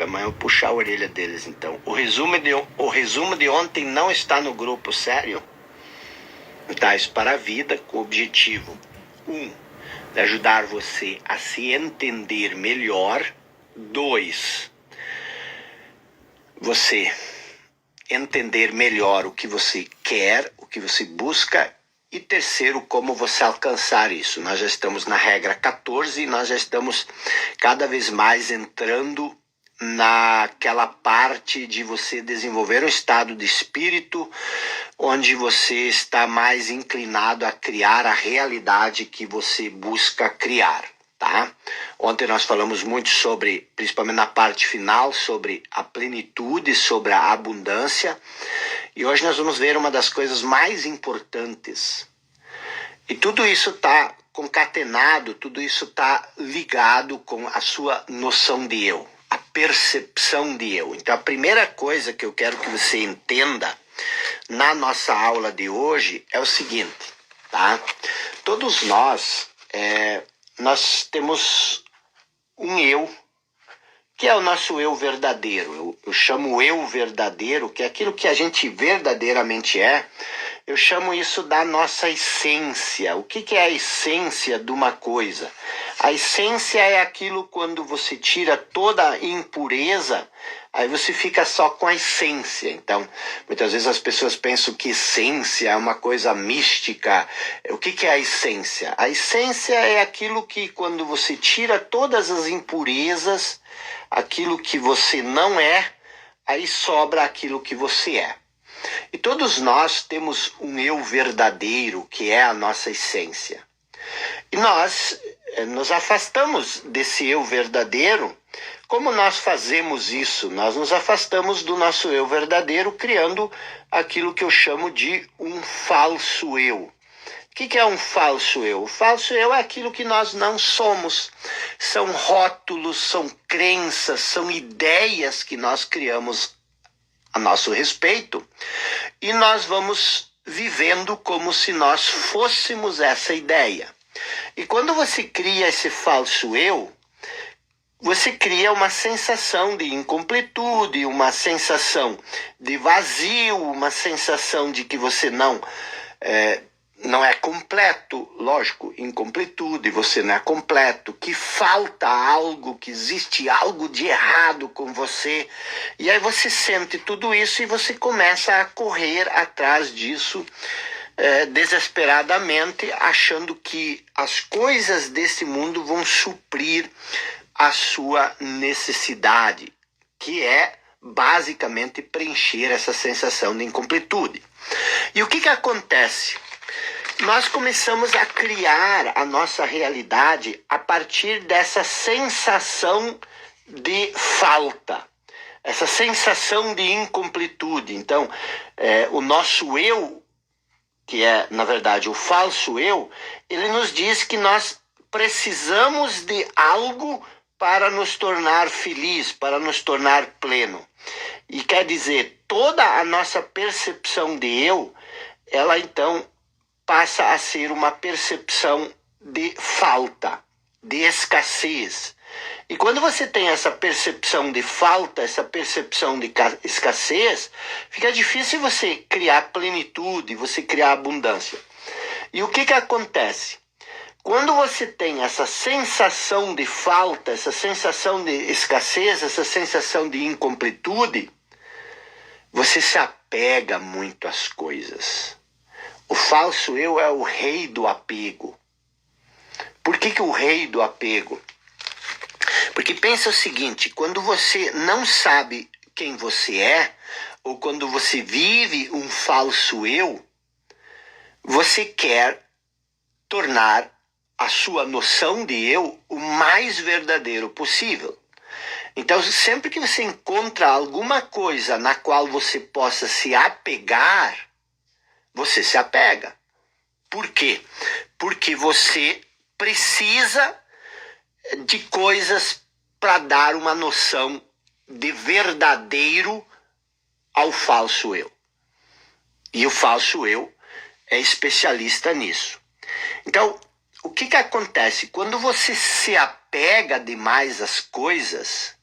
amanhã eu vou puxar a orelha deles, então. O resumo de ontem não está no grupo, sério? Tais para a vida, com o objetivo 1. De ajudar você a se entender melhor. 2. Você entender melhor o que você quer, o que você busca. E terceiro, como você alcançar isso. Nós já estamos na regra 14 e nós já estamos cada vez mais entrando naquela parte de você desenvolver um estado de espírito onde você está mais inclinado a criar a realidade que você busca criar, tá? Ontem nós falamos muito sobre, principalmente na parte final, sobre a plenitude, sobre a abundância. E hoje nós vamos ver uma das coisas mais importantes. E tudo isso está concatenado, tudo isso está ligado com a sua noção de eu, a percepção de eu. Então a primeira coisa que eu quero que você entenda na nossa aula de hoje é o seguinte, tá? Todos nós temos um eu, que é o nosso eu verdadeiro. Eu chamo eu verdadeiro, que é aquilo que a gente verdadeiramente é. Eu chamo isso da nossa essência. O que é a essência de uma coisa? A essência é aquilo quando você tira toda a impureza, aí você fica só com a essência. Então, muitas vezes as pessoas pensam que essência é uma coisa mística. O que é a essência? A essência é aquilo que quando você tira todas as impurezas, aquilo que você não é, aí sobra aquilo que você é. E todos nós temos um eu verdadeiro, que é a nossa essência. E nós nos afastamos desse eu verdadeiro. Como nós fazemos isso? Nós nos afastamos do nosso eu verdadeiro, criando aquilo que eu chamo de um falso eu. O que é um falso eu? O falso eu é aquilo que nós não somos. São rótulos, são crenças, são ideias que nós criamos a nosso respeito, e nós vamos vivendo como se nós fôssemos essa ideia. E quando você cria esse falso eu, você cria uma sensação de incompletude, uma sensação de vazio, uma sensação de que você não é completo, lógico, incompletude, você não é completo, que falta algo, que existe algo de errado com você. E aí você sente tudo isso e você começa a correr atrás disso desesperadamente, achando que as coisas desse mundo vão suprir a sua necessidade, que é basicamente preencher essa sensação de incompletude. E o que acontece? Nós começamos a criar a nossa realidade a partir dessa sensação de falta, essa sensação de incompletude. Então, o nosso eu, que é, na verdade, o falso eu, ele nos diz que nós precisamos de algo para nos tornar feliz, para nos tornar pleno. E quer dizer, toda a nossa percepção de eu, ela então passa a ser uma percepção de falta, de escassez. E quando você tem essa percepção de falta, essa percepção de escassez, fica difícil você criar plenitude, você criar abundância. E o que acontece? Quando você tem essa sensação de falta, essa sensação de escassez, essa sensação de incompletude, você se apega muito às coisas. O falso eu é o rei do apego. Por que o rei do apego? Porque pensa o seguinte, quando você não sabe quem você é, ou quando você vive um falso eu, você quer tornar a sua noção de eu o mais verdadeiro possível. Então, sempre que você encontra alguma coisa na qual você possa se apegar, você se apega. Por quê? Porque você precisa de coisas para dar uma noção de verdadeiro ao falso eu. E o falso eu é especialista nisso. Então, o que acontece? Quando você se apega demais às coisas,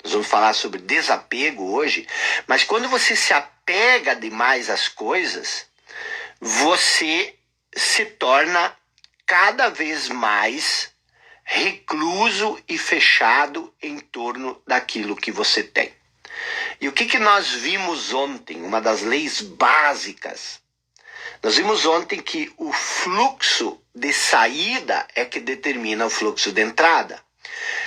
Nós vamos falar sobre desapego hoje, mas quando você se apega demais às coisas, você se torna cada vez mais recluso e fechado em torno daquilo que você tem. E o que nós vimos ontem? Uma das leis básicas. Nós vimos ontem que o fluxo de saída é que determina o fluxo de entrada.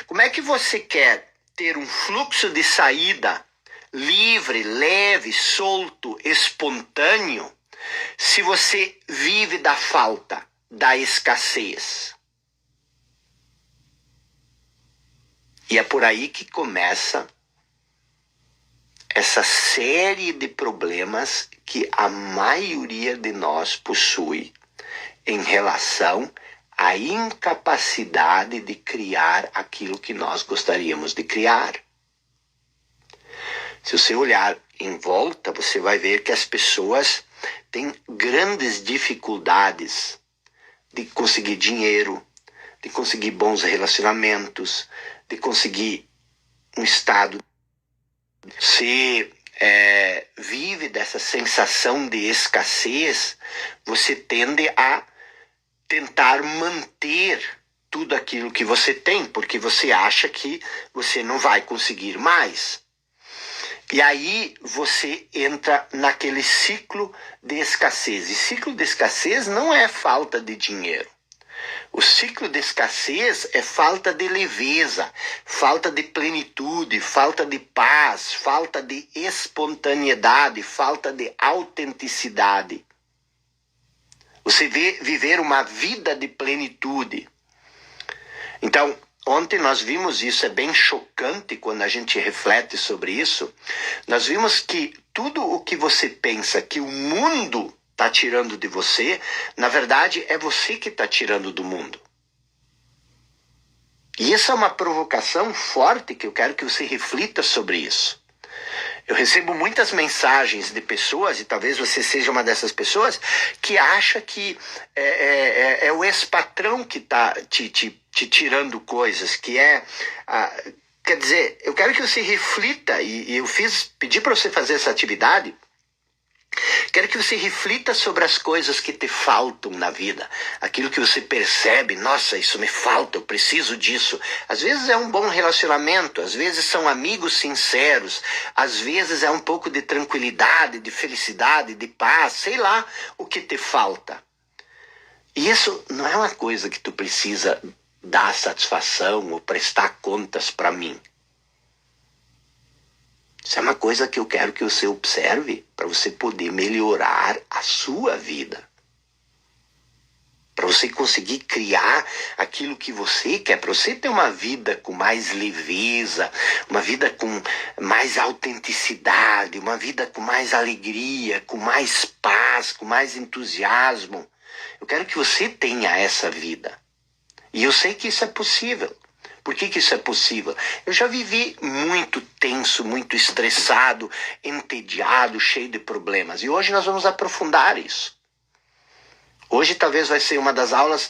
Como é que você quer ter um fluxo de saída livre, leve, solto, espontâneo, se você vive da falta, da escassez? E é por aí que começa essa série de problemas que a maioria de nós possui em relação à incapacidade de criar aquilo que nós gostaríamos de criar. Se você olhar em volta, você vai ver que as pessoas têm grandes dificuldades de conseguir dinheiro, de conseguir bons relacionamentos, de conseguir um estado. Se vive dessa sensação de escassez, você tende a tentar manter tudo aquilo que você tem, porque você acha que você não vai conseguir mais. E aí você entra naquele ciclo de escassez. E ciclo de escassez não é falta de dinheiro. O ciclo de escassez é falta de leveza, falta de plenitude, falta de paz, falta de espontaneidade, falta de autenticidade. Você vê viver uma vida de plenitude. Então, ontem nós vimos isso, é bem chocante quando a gente reflete sobre isso. Nós vimos que tudo o que você pensa que o mundo está tirando de você, na verdade é você que está tirando do mundo. E isso é uma provocação forte que eu quero que você reflita sobre isso. Eu recebo muitas mensagens de pessoas, e talvez você seja uma dessas pessoas, que acha que é o ex-patrão que está te tirando coisas, que quer dizer, eu quero que você reflita, e eu pedi para você fazer essa atividade. Quero que você reflita sobre as coisas que te faltam na vida. Aquilo que você percebe, nossa, isso me falta, eu preciso disso. Às vezes é um bom relacionamento, às vezes são amigos sinceros, às vezes é um pouco de tranquilidade, de felicidade, de paz, sei lá o que te falta. E isso não é uma coisa que tu precisa dar satisfação ou prestar contas para mim. Isso é uma coisa que eu quero que você observe para você poder melhorar a sua vida. Para você conseguir criar aquilo que você quer, para você ter uma vida com mais leveza, uma vida com mais autenticidade, uma vida com mais alegria, com mais paz, com mais entusiasmo. Eu quero que você tenha essa vida. E eu sei que isso é possível. Por que isso é possível? Eu já vivi muito tenso, muito estressado, entediado, cheio de problemas. E hoje nós vamos aprofundar isso. Hoje talvez vai ser uma das aulas,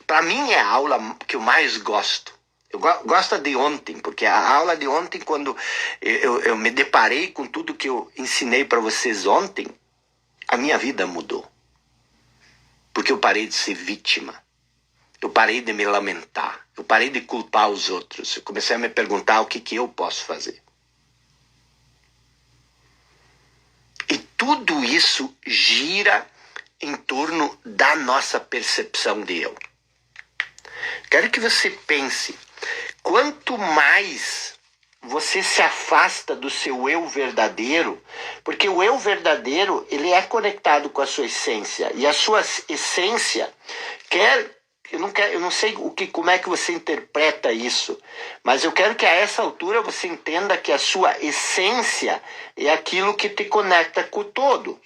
para mim é a aula que eu mais gosto. Eu gosto de ontem, porque a aula de ontem, quando eu me deparei com tudo que eu ensinei para vocês ontem, a minha vida mudou. Porque eu parei de ser vítima. Eu parei de me lamentar, eu parei de culpar os outros, eu comecei a me perguntar o que eu posso fazer. E tudo isso gira em torno da nossa percepção de eu. Quero que você pense, quanto mais você se afasta do seu eu verdadeiro, porque o eu verdadeiro, ele é conectado com a sua essência, e a sua essência quer... Eu não sei como é que você interpreta isso, mas eu quero que a essa altura você entenda que a sua essência é aquilo que te conecta com o todo.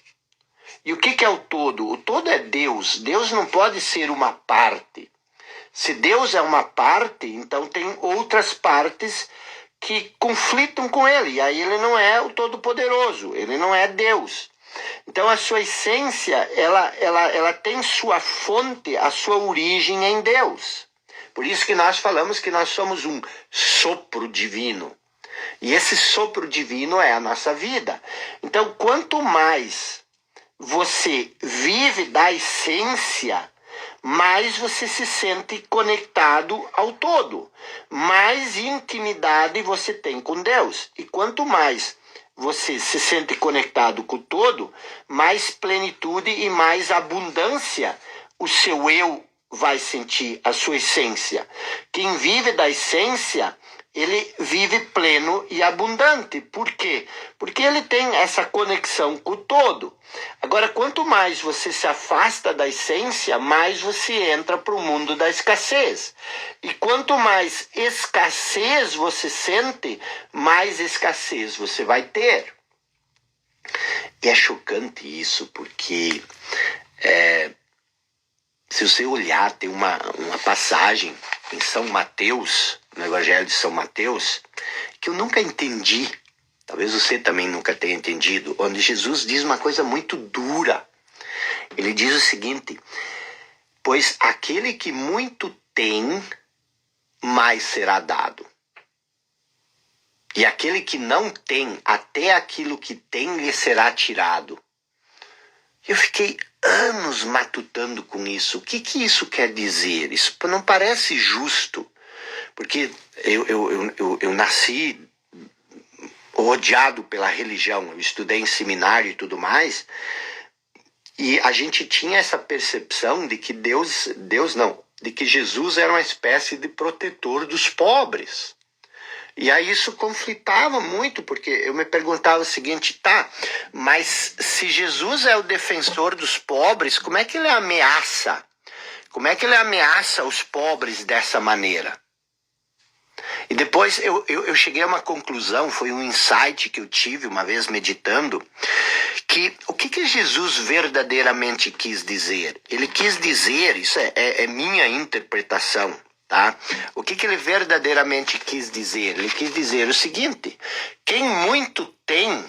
E o que é o todo? O todo é Deus. Deus não pode ser uma parte. Se Deus é uma parte, então tem outras partes que conflitam com ele. E aí ele não é o Todo-Poderoso, ele não é Deus. Então a sua essência, ela tem sua fonte, a sua origem em Deus. Por isso que nós falamos que nós somos um sopro divino. E esse sopro divino é a nossa vida. Então, quanto mais você vive da essência, mais você se sente conectado ao todo, mais intimidade você tem com Deus. E quanto mais você se sente conectado com o todo, mais plenitude e mais abundância o seu eu vai sentir, a sua essência. Quem vive da essência, ele vive pleno e abundante. Por quê? Porque ele tem essa conexão com o todo. Agora, quanto mais você se afasta da essência, mais você entra para o mundo da escassez. E quanto mais escassez você sente, mais escassez você vai ter. E é chocante isso, porque se você olhar, tem uma passagem em São Mateus, no Evangelho de São Mateus, que eu nunca entendi, talvez você também nunca tenha entendido, onde Jesus diz uma coisa muito dura. Ele diz o seguinte: pois aquele que muito tem, mais será dado. E aquele que não tem, até aquilo que tem lhe será tirado. Eu fiquei anos matutando com isso. O que isso quer dizer? Isso não parece justo, porque eu nasci rodeado pela religião, eu estudei em seminário e tudo mais, e a gente tinha essa percepção de que de que Jesus era uma espécie de protetor dos pobres. E aí isso conflitava muito, porque eu me perguntava o seguinte: tá, mas se Jesus é o defensor dos pobres, como é que ele ameaça? Como é que ele ameaça os pobres dessa maneira? E depois eu cheguei a uma conclusão, foi um insight que eu tive uma vez meditando, que o que Jesus verdadeiramente quis dizer? Ele quis dizer, isso é minha interpretação, tá? O que ele verdadeiramente quis dizer? Ele quis dizer o seguinte: quem muito tem,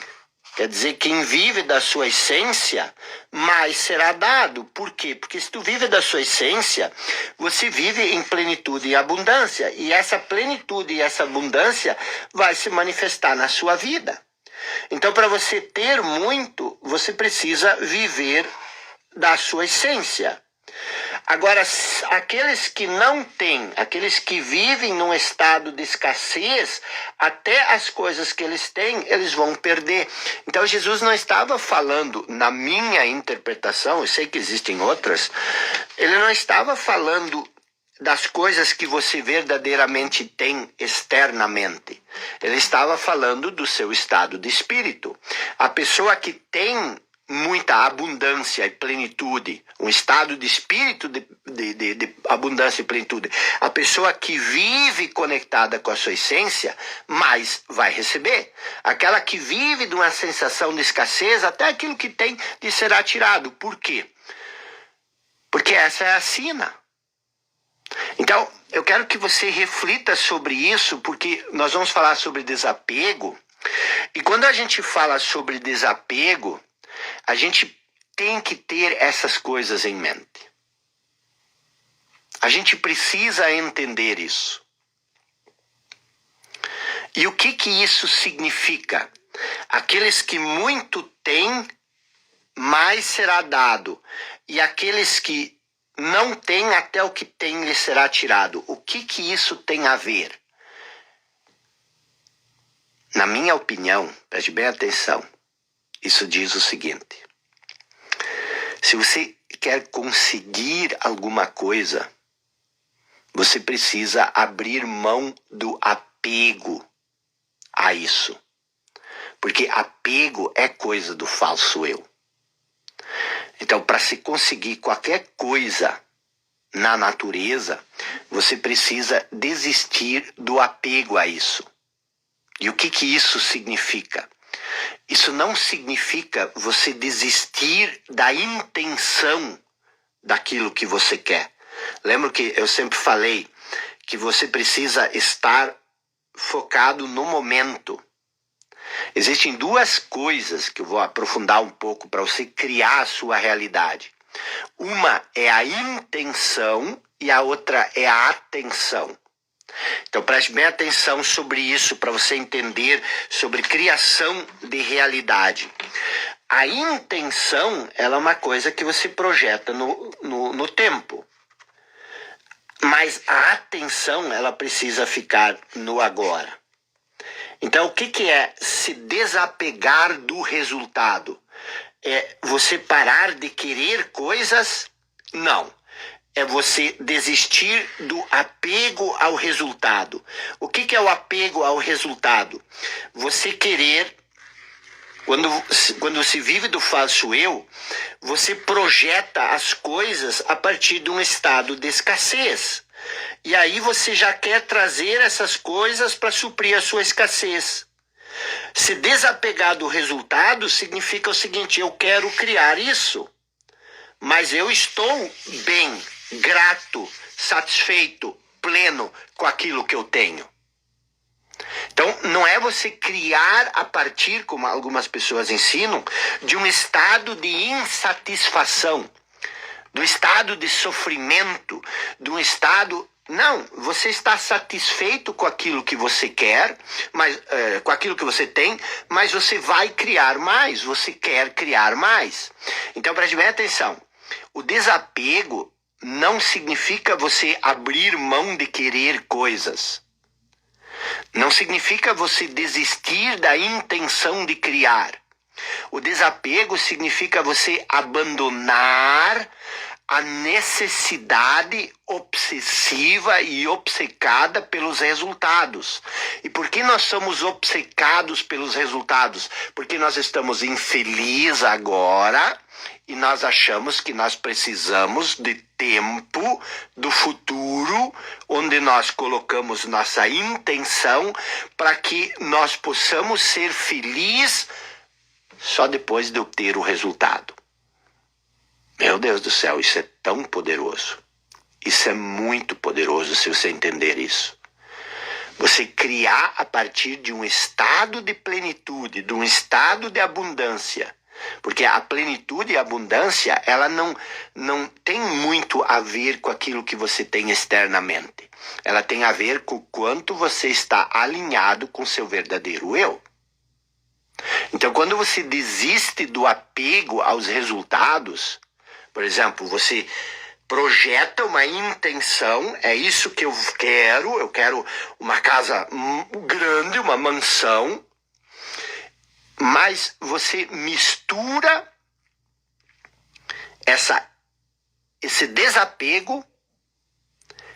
quer dizer, quem vive da sua essência, mais será dado. Por quê? Porque se tu vive da sua essência, você vive em plenitude e abundância. E essa plenitude e essa abundância vai se manifestar na sua vida. Então, para você ter muito, você precisa viver da sua essência. Agora, aqueles que não têm, aqueles que vivem num estado de escassez, até as coisas que eles têm, eles vão perder. Então, Jesus não estava falando, na minha interpretação, eu sei que existem outras, ele não estava falando das coisas que você verdadeiramente tem externamente. Ele estava falando do seu estado de espírito. A pessoa que tem muita abundância e plenitude, um estado de espírito de abundância e plenitude, a pessoa que vive conectada com a sua essência, mais vai receber. Aquela que vive de uma sensação de escassez, até aquilo que tem lhe será tirado. Por quê? Porque essa é a sina. Então, eu quero que você reflita sobre isso, porque nós vamos falar sobre desapego, e quando a gente fala sobre desapego, a gente tem que ter essas coisas em mente. A gente precisa entender isso. E o que isso significa? Aqueles que muito têm, mais será dado. E aqueles que não têm, até o que tem lhe será tirado. O que isso tem a ver? Na minha opinião, preste bem atenção, isso diz o seguinte: se você quer conseguir alguma coisa, você precisa abrir mão do apego a isso. Porque apego é coisa do falso eu. Então, para se conseguir qualquer coisa na natureza, você precisa desistir do apego a isso. E o que isso significa? Isso não significa você desistir da intenção daquilo que você quer. Lembra que eu sempre falei que você precisa estar focado no momento. Existem duas coisas que eu vou aprofundar um pouco para você criar a sua realidade. Uma é a intenção e a outra é a atenção. Então preste bem atenção sobre isso para você entender sobre criação de realidade. A intenção, ela é uma coisa que você projeta no tempo. Mas a atenção, ela precisa ficar no agora. Então, o que é se desapegar do resultado? É você parar de querer coisas? Não. É você desistir do apego ao resultado. O que é o apego ao resultado? Você querer, quando se vive do falso eu, você projeta as coisas a partir de um estado de escassez. E aí você já quer trazer essas coisas para suprir a sua escassez. Se desapegar do resultado significa o seguinte: eu quero criar isso, mas eu estou bem, grato, satisfeito, pleno com aquilo que eu tenho. Então, não é você criar a partir, como algumas pessoas ensinam, de um estado de insatisfação, do estado de sofrimento, de um estado... Não, você está satisfeito com aquilo que você quer, mas, com aquilo que você tem, mas você vai criar mais, você quer criar mais. Então, preste bem atenção. O desapego não significa você abrir mão de querer coisas. Não significa você desistir da intenção de criar. O desapego significa você abandonar a necessidade obsessiva e obcecada pelos resultados. E por que nós somos obcecados pelos resultados? Porque nós estamos infelizes agora e nós achamos que nós precisamos de tempo do futuro, onde nós colocamos nossa intenção para que nós possamos ser felizes só depois de obter o resultado. Meu Deus do céu, isso é tão poderoso. Isso é muito poderoso se você entender isso. Você criar a partir de um estado de plenitude, de um estado de abundância. Porque a plenitude e a abundância, ela não tem muito a ver com aquilo que você tem externamente. Ela tem a ver com o quanto você está alinhado com o seu verdadeiro eu. Então, quando você desiste do apego aos resultados, por exemplo, você projeta uma intenção, é isso que eu quero uma casa grande, uma mansão, mas você mistura esse desapego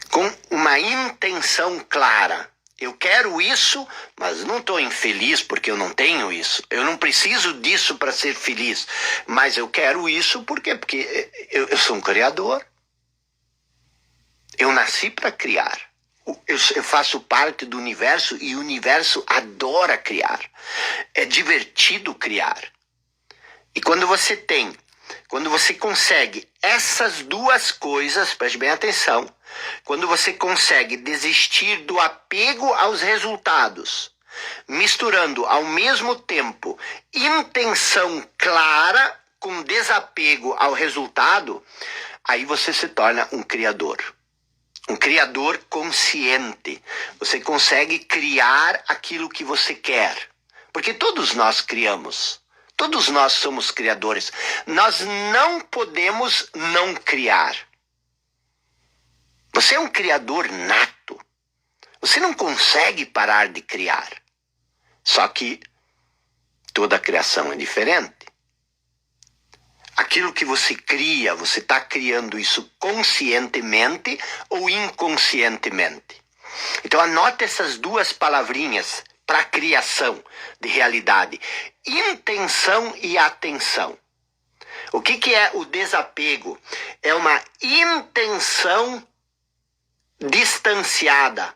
com uma intenção clara. Eu quero isso, mas não estou infeliz porque eu não tenho isso. Eu não preciso disso para ser feliz. Mas eu quero isso porque eu sou um criador. Eu nasci para criar. Eu faço parte do universo e o universo adora criar. É divertido criar. E quando você consegue essas duas coisas, preste bem atenção, quando você consegue desistir do apego aos resultados, misturando ao mesmo tempo intenção clara com desapego ao resultado, aí você se torna um criador. Um criador consciente. Você consegue criar aquilo que você quer. Porque todos nós criamos. Todos nós somos criadores. Nós não podemos não criar. Você é um criador nato. Você não consegue parar de criar. Só que toda a criação é diferente. Aquilo que você cria, você está criando isso conscientemente ou inconscientemente. Então anote essas duas palavrinhas para a criação de realidade. Intenção e atenção. O que é o desapego? É uma intenção distanciada.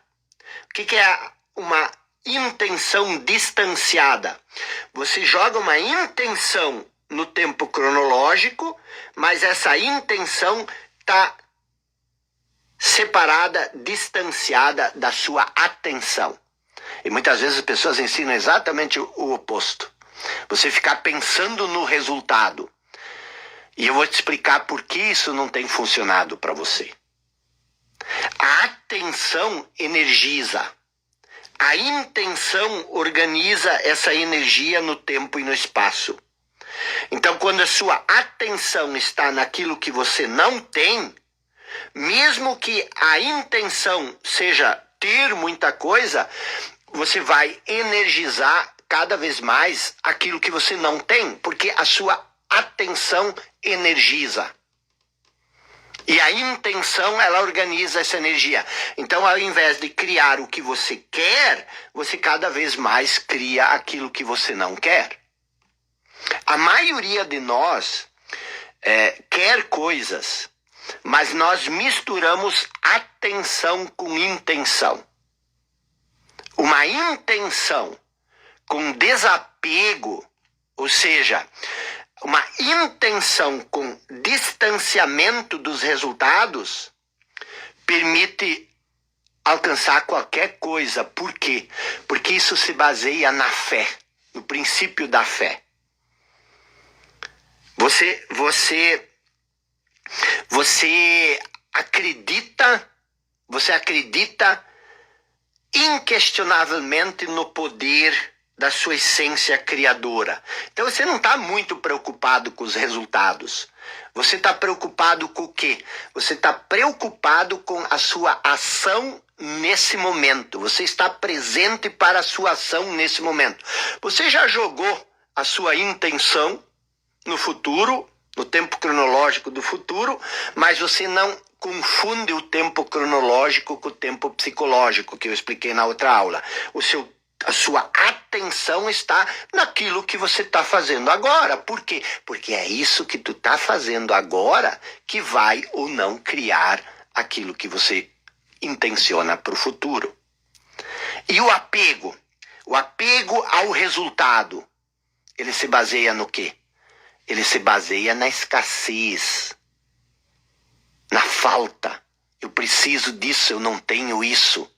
O que é uma intenção distanciada? Você joga uma intenção no tempo cronológico, mas essa intenção está separada, distanciada da sua atenção. E muitas vezes as pessoas ensinam exatamente o oposto. Você ficar pensando no resultado. E eu vou te explicar por que isso não tem funcionado para você. A atenção energiza. A intenção organiza essa energia no tempo e no espaço. Então, quando a sua atenção está naquilo que você não tem, mesmo que a intenção seja ter muita coisa, você vai energizar cada vez mais aquilo que você não tem, porque a sua atenção energiza. E a intenção, ela organiza essa energia. Então, ao invés de criar o que você quer, você cada vez mais cria aquilo que você não quer. A maioria de nós quer coisas, mas nós misturamos atenção com intenção. Uma intenção com desapego, ou seja, uma intenção com distanciamento dos resultados, permite alcançar qualquer coisa. Por quê? Porque isso se baseia na fé, no princípio da fé. Você acredita inquestionavelmente no poder da sua essência criadora. Então você não está muito preocupado com os resultados. Você está preocupado com o quê? Você está preocupado com a sua ação nesse momento. Você está presente para a sua ação nesse momento. Você já jogou a sua intenção no futuro, no tempo cronológico do futuro, mas você não confunde o tempo cronológico com o tempo psicológico, que eu expliquei na outra aula. A sua atenção está naquilo que você está fazendo agora. Por quê? Porque é isso que tu está fazendo agora que vai ou não criar aquilo que você intenciona para o futuro. E o apego? O apego ao resultado, ele se baseia no quê? Ele se baseia na escassez, na falta. Eu preciso disso, eu não tenho isso.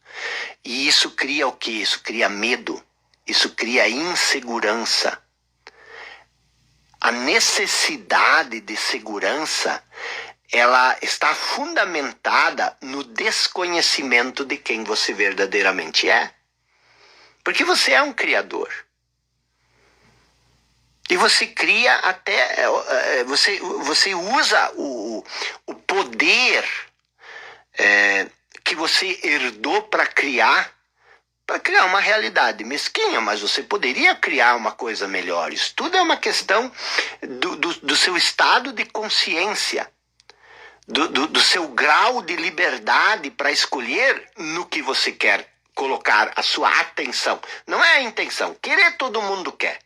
E isso cria o quê? Isso cria medo, isso cria insegurança. A necessidade de segurança, ela está fundamentada no desconhecimento de quem você verdadeiramente é. Porque você é um criador. E você cria até, você usa o poder que você herdou para criar uma realidade mesquinha, mas você poderia criar uma coisa melhor. Isso tudo é uma questão do seu estado de consciência, do seu grau de liberdade para escolher no que você quer colocar a sua atenção. Não é a intenção. Querer todo mundo quer.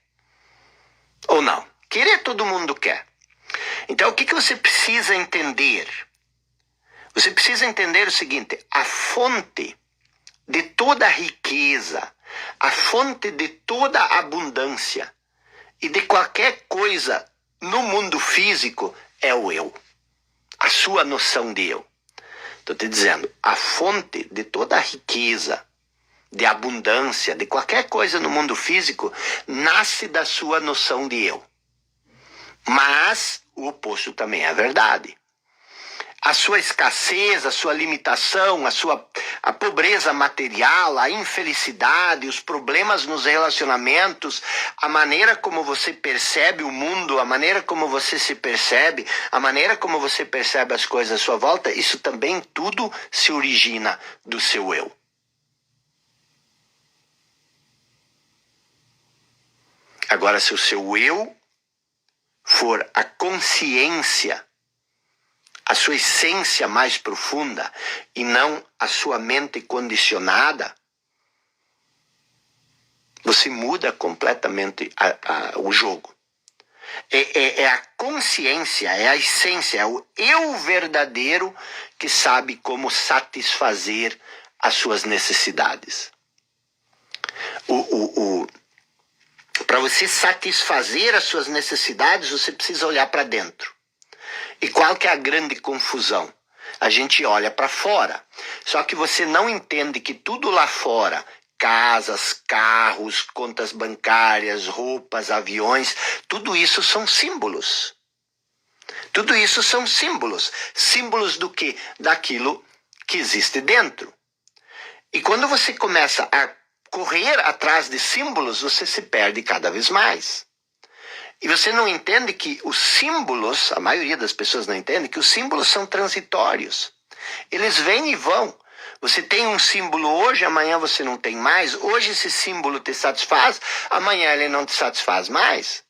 Ou não? Querer todo mundo quer. Então, o que você precisa entender? Você precisa entender o seguinte: a fonte de toda a riqueza, a fonte de toda a abundância e de qualquer coisa no mundo físico é o eu. A sua noção de eu. Estou te dizendo, a fonte de toda a riqueza, de abundância, de qualquer coisa no mundo físico, nasce da sua noção de eu. Mas o oposto também é verdade. A sua escassez, a sua limitação, a pobreza material, a infelicidade, os problemas nos relacionamentos, a maneira como você percebe o mundo, a maneira como você se percebe, a maneira como você percebe as coisas à sua volta, isso também tudo se origina do seu eu. Agora, se o seu eu for a consciência, a sua essência mais profunda e não a sua mente condicionada, você muda completamente o jogo. É a consciência, é a essência, é o eu verdadeiro que sabe como satisfazer as suas necessidades. Para você satisfazer as suas necessidades, você precisa olhar para dentro. E qual que é a grande confusão? A gente olha para fora, só que você não entende que tudo lá fora, casas, carros, contas bancárias, roupas, aviões, tudo isso são símbolos. Tudo isso são símbolos. Símbolos do quê? Daquilo que existe dentro. E quando você começa a correr atrás de símbolos, você se perde cada vez mais. E você não entende que os símbolos, a maioria das pessoas não entende que os símbolos são transitórios. Eles vêm e vão. Você tem um símbolo hoje, amanhã você não tem mais. Hoje esse símbolo te satisfaz, amanhã ele não te satisfaz mais.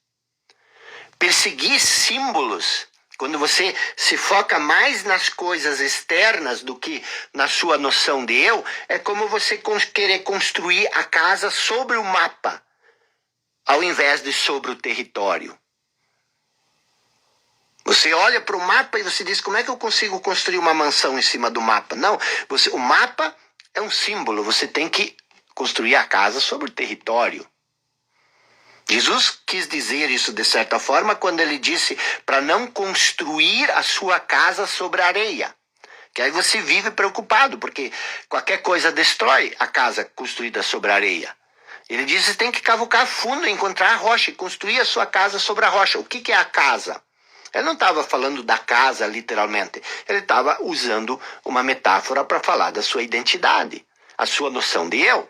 Perseguir símbolos, quando você se foca mais nas coisas externas do que na sua noção de eu, é como você querer construir a casa sobre o mapa, ao invés de sobre o território. Você olha para o mapa e você diz, como é que eu consigo construir uma mansão em cima do mapa? Não, o mapa é um símbolo, você tem que construir a casa sobre o território. Jesus quis dizer isso de certa forma quando ele disse para não construir a sua casa sobre a areia. Que aí você vive preocupado, porque qualquer coisa destrói a casa construída sobre a areia. Ele diz que você tem que cavucar fundo, encontrar a rocha e construir a sua casa sobre a rocha. O que é a casa? Ele não estava falando da casa, literalmente. Ele estava usando uma metáfora para falar da sua identidade, a sua noção de eu.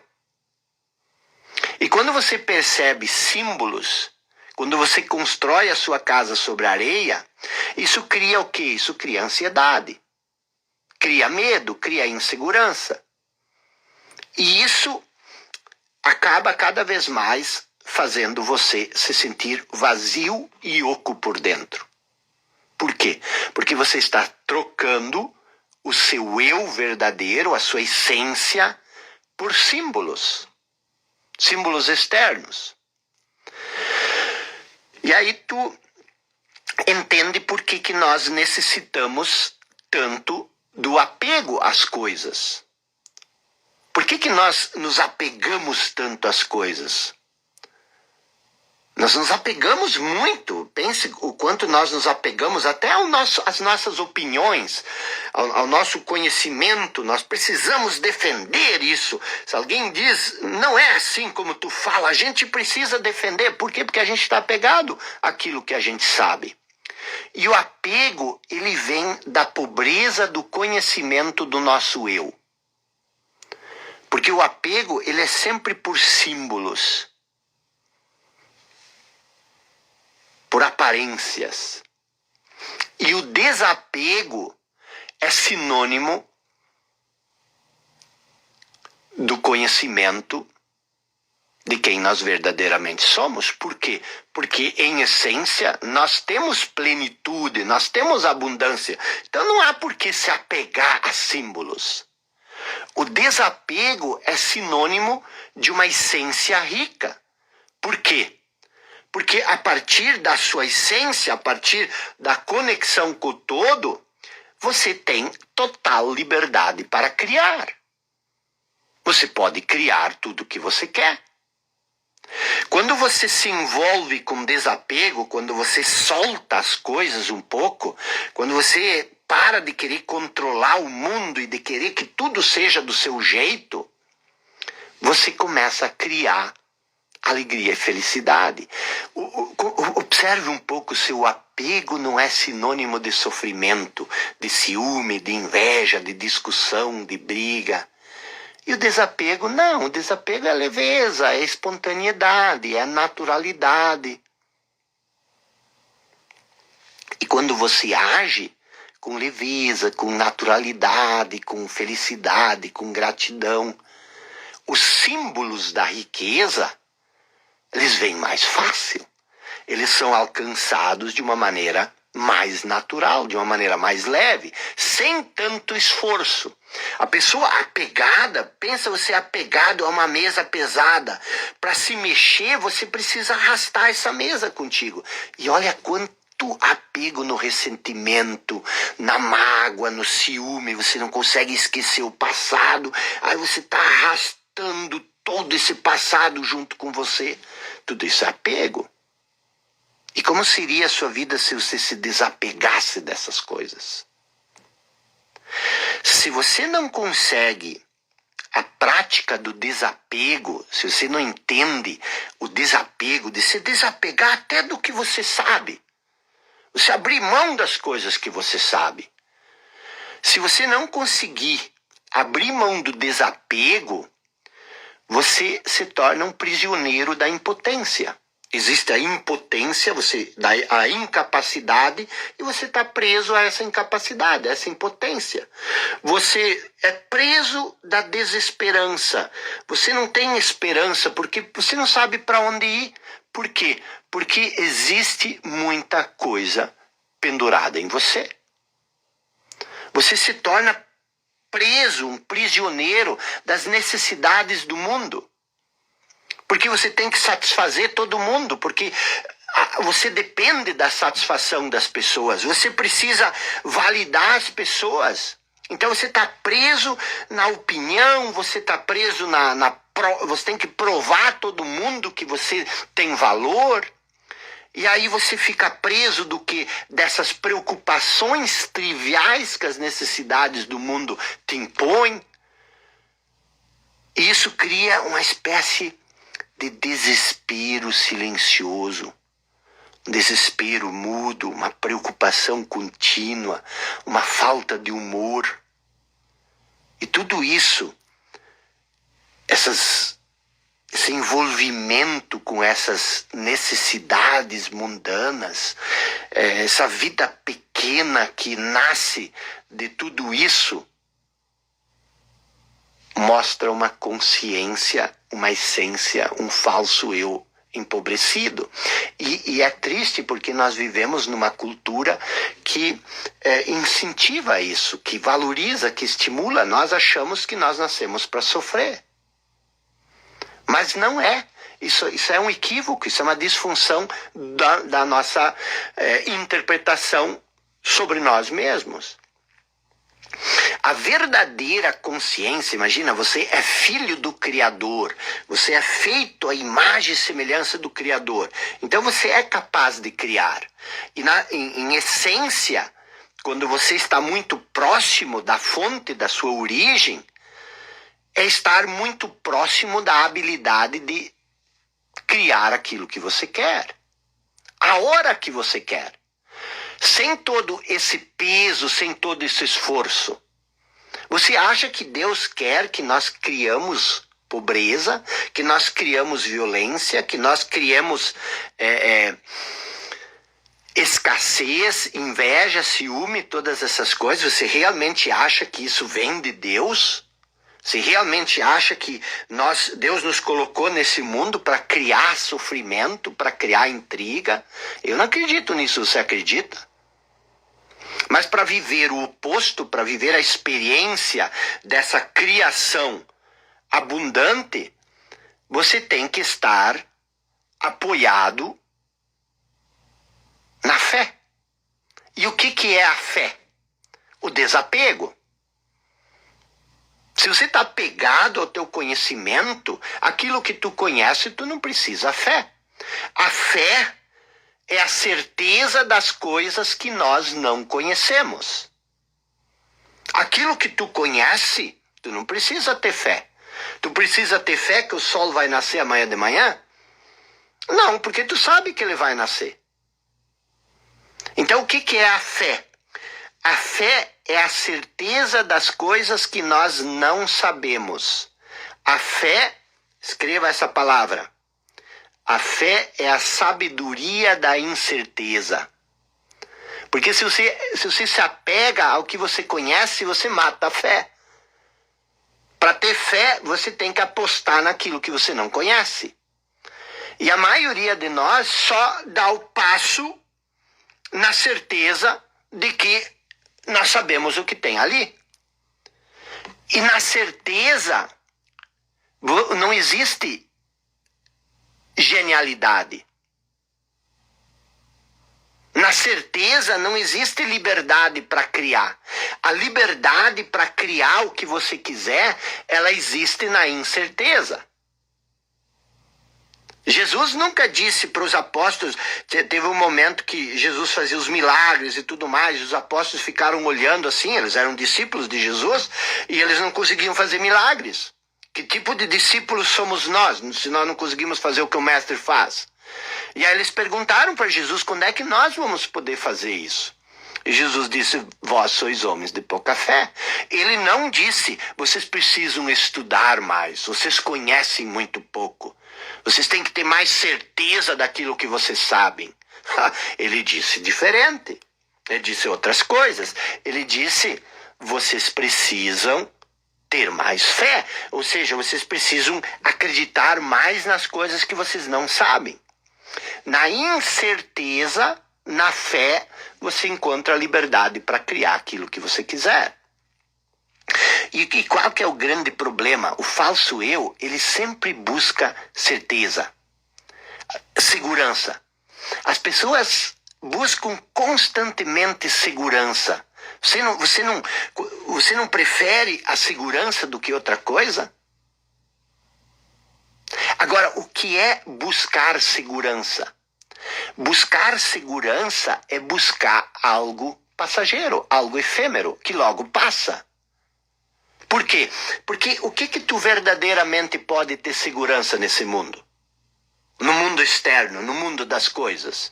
E quando você percebe símbolos, quando você constrói a sua casa sobre a areia, isso cria o quê? Isso cria ansiedade, cria medo, cria insegurança. E isso acaba cada vez mais fazendo você se sentir vazio e oco por dentro. Por quê? Porque você está trocando o seu eu verdadeiro, a sua essência, por símbolos. Símbolos externos. E aí tu entende por que nós necessitamos tanto do apego às coisas. Por que nós nos apegamos tanto às coisas? Nós nos apegamos muito. Pense o quanto nós nos apegamos até às nossas opiniões, ao nosso conhecimento. Nós precisamos defender isso. Se alguém diz, não é assim como tu fala, a gente precisa defender. Por quê? Porque a gente está apegado àquilo que a gente sabe. E o apego, ele vem da pobreza do conhecimento do nosso eu. Porque o apego, ele é sempre por símbolos. Por aparências. E o desapego é sinônimo do conhecimento de quem nós verdadeiramente somos. Por quê? Porque, em essência, nós temos plenitude, nós temos abundância. Então não há por que se apegar a símbolos. O desapego é sinônimo de uma essência rica. Por quê? Porque a partir da sua essência, a partir da conexão com o todo, você tem total liberdade para criar. Você pode criar tudo o que você quer. Quando você se envolve com desapego, quando você solta as coisas um pouco, quando você para de querer controlar o mundo e de querer que tudo seja do seu jeito, você começa a criar alegria e felicidade. Observe um pouco, seu apego não é sinônimo de sofrimento, de ciúme, de inveja, de discussão, de briga. E o desapego, não. O desapego é leveza, é espontaneidade, é naturalidade. E quando você age com leveza, com naturalidade, com felicidade, com gratidão, os símbolos da riqueza, eles vêm mais fácil. Eles são alcançados de uma maneira mais natural, de uma maneira mais leve, sem tanto esforço. A pessoa apegada, pensa você apegado a uma mesa pesada. Para se mexer, você precisa arrastar essa mesa contigo. E olha quanto apego no ressentimento, na mágoa, no ciúme. Você não consegue esquecer o passado. Aí você está arrastando todo esse passado junto com você. Tudo isso é apego. E como seria a sua vida se você se desapegasse dessas coisas? Se você não consegue a prática do desapego, se você não entende o desapego, de se desapegar até do que você sabe, você abrir mão das coisas que você sabe. Se você não conseguir abrir mão do desapego, você se torna um prisioneiro da impotência. Existe a impotência, a incapacidade, e você está preso a essa incapacidade, a essa impotência. Você é preso da desesperança. Você não tem esperança porque você não sabe para onde ir. Por quê? Porque existe muita coisa pendurada em você. Você se torna preso, um prisioneiro das necessidades do mundo. Porque você tem que satisfazer todo mundo, porque você depende da satisfação das pessoas. Você precisa validar as pessoas. Então você está preso na opinião, você está preso você tem que provar a todo mundo que você tem valor. E aí você fica preso dessas preocupações triviais que as necessidades do mundo te impõem. E isso cria uma espécie de desespero silencioso, um desespero mudo, uma preocupação contínua, uma falta de humor. E tudo isso, esse envolvimento com essas necessidades mundanas, essa vida pequena que nasce de tudo isso, mostra uma consciência, uma essência, um falso eu empobrecido. E é triste porque nós vivemos numa cultura que incentiva isso, que valoriza, que estimula. Nós achamos que nós nascemos para sofrer. Mas não é. Isso é um equívoco, isso é uma disfunção da nossa interpretação sobre nós mesmos. A verdadeira consciência, imagina, você é filho do Criador, você é feito à imagem e semelhança do Criador, então você é capaz de criar. E em essência, quando você está muito próximo da fonte da sua origem, é estar muito próximo da habilidade de criar aquilo que você quer, a hora que você quer. Sem todo esse peso, sem todo esse esforço. Você acha que Deus quer que nós criamos pobreza, que nós criamos violência, que nós criamos escassez, inveja, ciúme, todas essas coisas? Você realmente acha que isso vem de Deus? Você realmente acha que Deus nos colocou nesse mundo para criar sofrimento, para criar intriga? Eu não acredito nisso, você acredita? Mas para viver o oposto, para viver a experiência dessa criação abundante, você tem que estar apoiado na fé. E o que é a fé? O desapego. Se você está apegado ao teu conhecimento, aquilo que tu conhece, tu não precisa fé. A fé é a certeza das coisas que nós não conhecemos. Aquilo que tu conhece, tu não precisa ter fé. Tu precisa ter fé que o sol vai nascer amanhã de manhã? Não, porque tu sabe que ele vai nascer. Então o que é a fé? A fé é a certeza das coisas que nós não sabemos. A fé, escreva essa palavra. A fé é a sabedoria da incerteza. Porque se você se apega ao que você conhece, você mata a fé. Para ter fé, você tem que apostar naquilo que você não conhece. E a maioria de nós só dá o passo na certeza de que nós sabemos o que tem ali. E na certeza não existe genialidade. Na certeza não existe liberdade para criar. A liberdade para criar o que você quiser, ela existe na incerteza. Jesus nunca disse para os apóstolos, teve um momento que Jesus fazia os milagres e tudo mais, os apóstolos ficaram olhando assim, eles eram discípulos de Jesus e eles não conseguiam fazer milagres. Que tipo de discípulos somos nós, se nós não conseguimos fazer o que o mestre faz? E aí eles perguntaram para Jesus, quando é que nós vamos poder fazer isso? E Jesus disse, vós sois homens de pouca fé. Ele não disse, vocês precisam estudar mais, vocês conhecem muito pouco. Vocês têm que ter mais certeza daquilo que vocês sabem. Ele disse diferente. Ele disse outras coisas. Ele disse, vocês precisam ter mais fé. Ou seja, vocês precisam acreditar mais nas coisas que vocês não sabem. Na incerteza, na fé, você encontra a liberdade para criar aquilo que você quiser. E qual que é o grande problema? O falso eu, ele sempre busca certeza, segurança. As pessoas buscam constantemente segurança. Você não prefere a segurança do que outra coisa? Agora, o que é buscar segurança? Buscar segurança é buscar algo passageiro, algo efêmero, que logo passa. Por quê? Porque o que tu verdadeiramente pode ter segurança nesse mundo? No mundo externo, no mundo das coisas.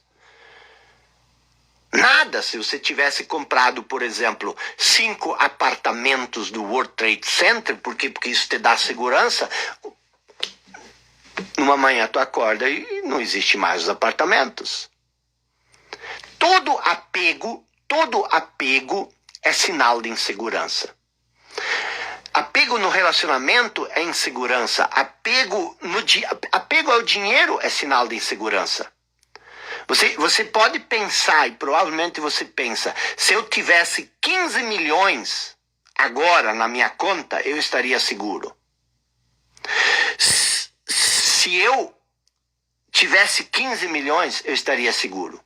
Nada. Se você tivesse comprado, por exemplo, 5 apartamentos do World Trade Center, porque isso te dá segurança, numa manhã tu acorda e não existe mais os apartamentos. Todo apego é sinal de insegurança. Apego no relacionamento é insegurança. Apego ao dinheiro é sinal de insegurança. Você pode pensar, e provavelmente você pensa, se eu tivesse 15 milhões agora na minha conta, eu estaria seguro. Se eu tivesse 15 milhões, eu estaria seguro.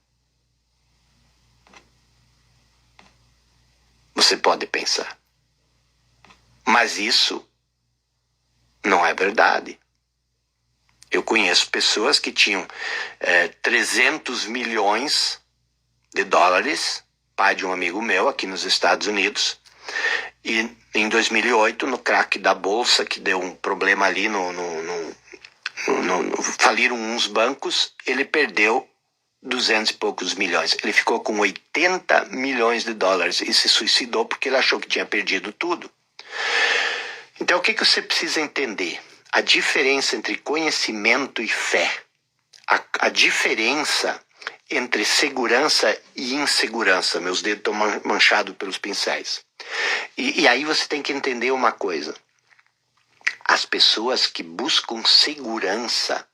Você pode pensar. Mas isso não é verdade. Eu conheço pessoas que tinham 300 milhões de dólares, pai de um amigo meu aqui nos Estados Unidos, e em 2008, no crack da bolsa, que deu um problema ali, faliram uns bancos, ele perdeu 200 e poucos milhões. Ele ficou com 80 milhões de dólares e se suicidou porque ele achou que tinha perdido tudo. Então, o que você precisa entender? A diferença entre conhecimento e fé. A diferença entre segurança e insegurança. Meus dedos estão manchados pelos pincéis. E aí você tem que entender uma coisa. As pessoas que buscam segurança,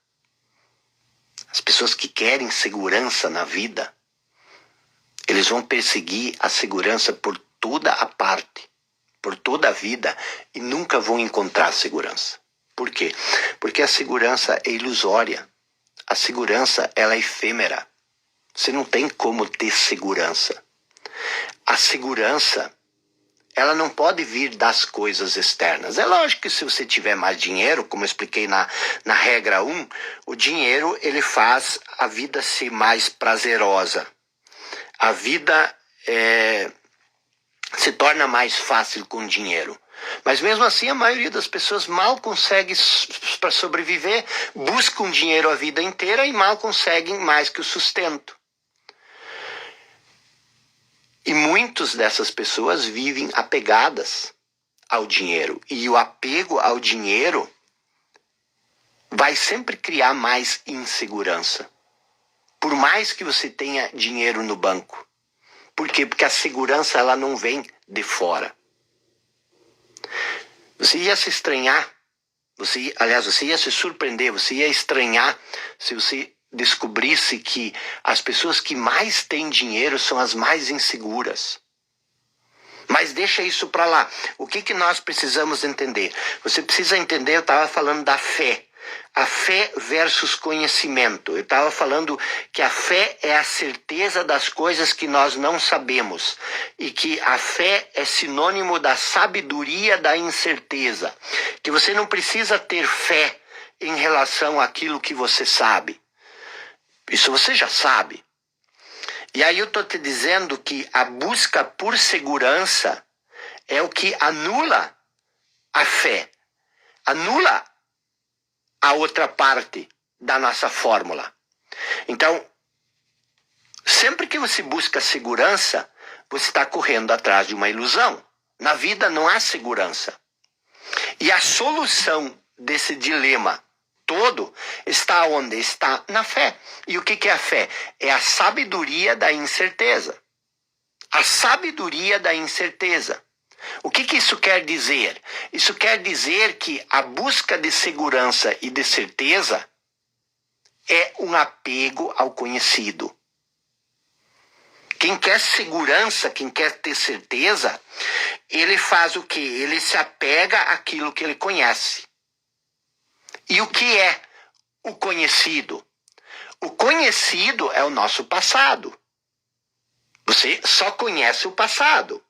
as pessoas que querem segurança na vida, eles vão perseguir a segurança por toda a parte, por toda a vida, e nunca vão encontrar segurança. Por quê? Porque a segurança é ilusória. A segurança, ela é efêmera. Você não tem como ter segurança. A segurança, ela não pode vir das coisas externas. É lógico que se você tiver mais dinheiro, como eu expliquei na regra 1, o dinheiro, ele faz a vida ser mais prazerosa. A vida se torna mais fácil com dinheiro. Mas mesmo assim, a maioria das pessoas mal consegue para sobreviver, buscam dinheiro a vida inteira e mal conseguem mais que o sustento. E muitas dessas pessoas vivem apegadas ao dinheiro. E o apego ao dinheiro vai sempre criar mais insegurança. Por mais que você tenha dinheiro no banco. Por quê? Porque a segurança, ela não vem de fora. Você ia se estranhar, você ia se surpreender, você ia estranhar se você descobrisse que as pessoas que mais têm dinheiro são as mais inseguras. Mas deixa isso para lá. O que nós precisamos entender? Você precisa entender, eu estava falando da fé. A fé versus conhecimento. Eu estava falando que a fé é a certeza das coisas que nós não sabemos. E que a fé é sinônimo da sabedoria da incerteza. Que você não precisa ter fé em relação àquilo que você sabe. Isso você já sabe. E aí eu estou te dizendo que a busca por segurança é o que anula a fé. Anula a outra parte da nossa fórmula. Então, sempre que você busca segurança, você está correndo atrás de uma ilusão. Na vida não há segurança. E a solução desse dilema todo está onde? Está na fé. E o que é a fé? É a sabedoria da incerteza. A sabedoria da incerteza. O que isso quer dizer? Isso quer dizer que a busca de segurança e de certeza é um apego ao conhecido. Quem quer segurança, quem quer ter certeza, ele faz o quê? Ele se apega àquilo que ele conhece. E o que é o conhecido? O conhecido é o nosso passado. Você só conhece o passado.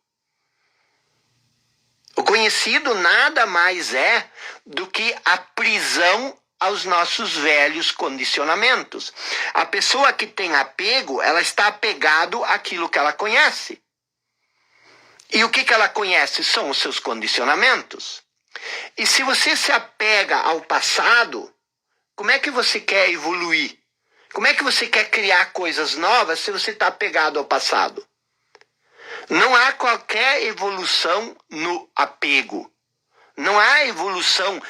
O conhecido nada mais é do que a prisão aos nossos velhos condicionamentos. A pessoa que tem apego, ela está apegado àquilo que ela conhece. E o que ela conhece são os seus condicionamentos. E se você se apega ao passado, como é que você quer evoluir? Como é que você quer criar coisas novas se você está apegado ao passado? Não há qualquer evolução no apego. Não há evolução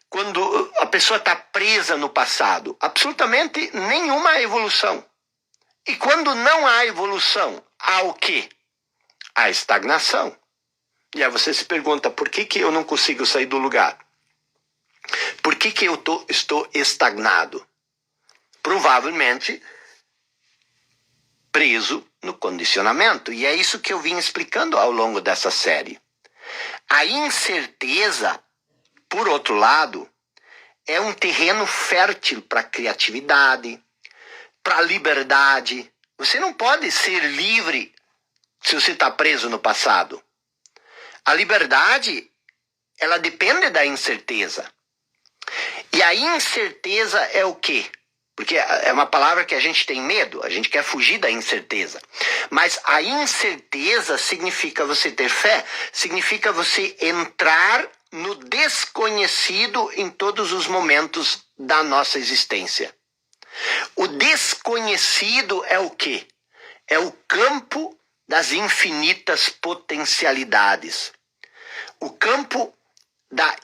quando a pessoa está presa no passado. Absolutamente nenhuma evolução. E quando não há evolução, há o quê? A estagnação. E aí você se pergunta, por que eu não consigo sair do lugar? Por que eu estou estagnado? Provavelmente preso no condicionamento. E é isso que eu vim explicando ao longo dessa série. A incerteza, por outro lado, é um terreno fértil para a criatividade, para a liberdade. Você não pode ser livre se você está preso no passado. A liberdade, ela depende da incerteza. E a incerteza é o quê? Porque é uma palavra que a gente tem medo, a gente quer fugir da incerteza. Mas a incerteza significa você ter fé, significa você entrar no desconhecido em todos os momentos da nossa existência. O desconhecido é o quê? É o campo das infinitas potencialidades. O campo da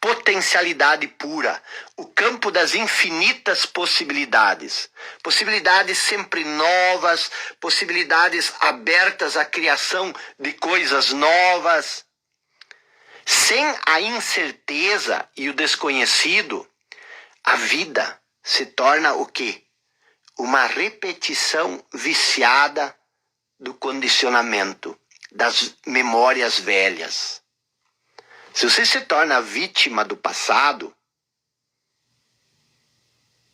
potencialidade pura, o campo das infinitas possibilidades. Possibilidades sempre novas, possibilidades abertas à criação de coisas novas. Sem a incerteza e o desconhecido, a vida se torna o quê? Uma repetição viciada do condicionamento, das memórias velhas. Se você se torna vítima do passado,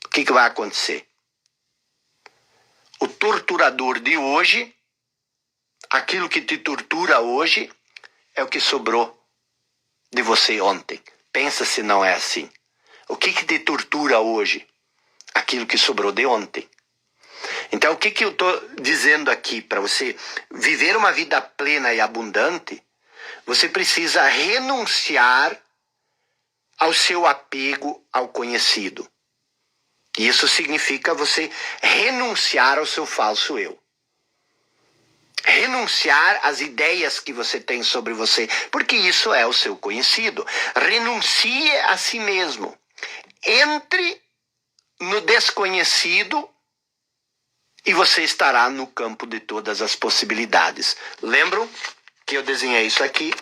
o que vai acontecer? O torturador de hoje, aquilo que te tortura hoje, é o que sobrou de você ontem. Pensa se não é assim. O que te tortura hoje? Aquilo que sobrou de ontem. Então, o que eu estou dizendo aqui? Para você viver uma vida plena e abundante, você precisa renunciar ao seu apego ao conhecido. E isso significa você renunciar ao seu falso eu. Renunciar às ideias que você tem sobre você, porque isso é o seu conhecido. Renuncie a si mesmo. Entre no desconhecido e você estará no campo de todas as possibilidades. Lembram que eu desenhei isso aqui?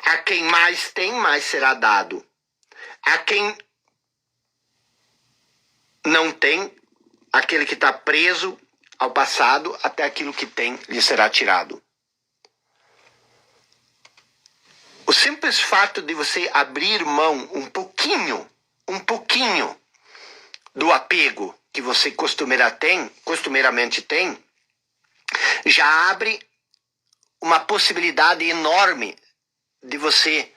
A quem mais tem, mais será dado. A quem não tem, aquele que está preso ao passado, até aquilo que tem lhe será tirado. O simples fato de você abrir mão um pouquinho do apego que você costumeiramente tem, já abre uma possibilidade enorme de você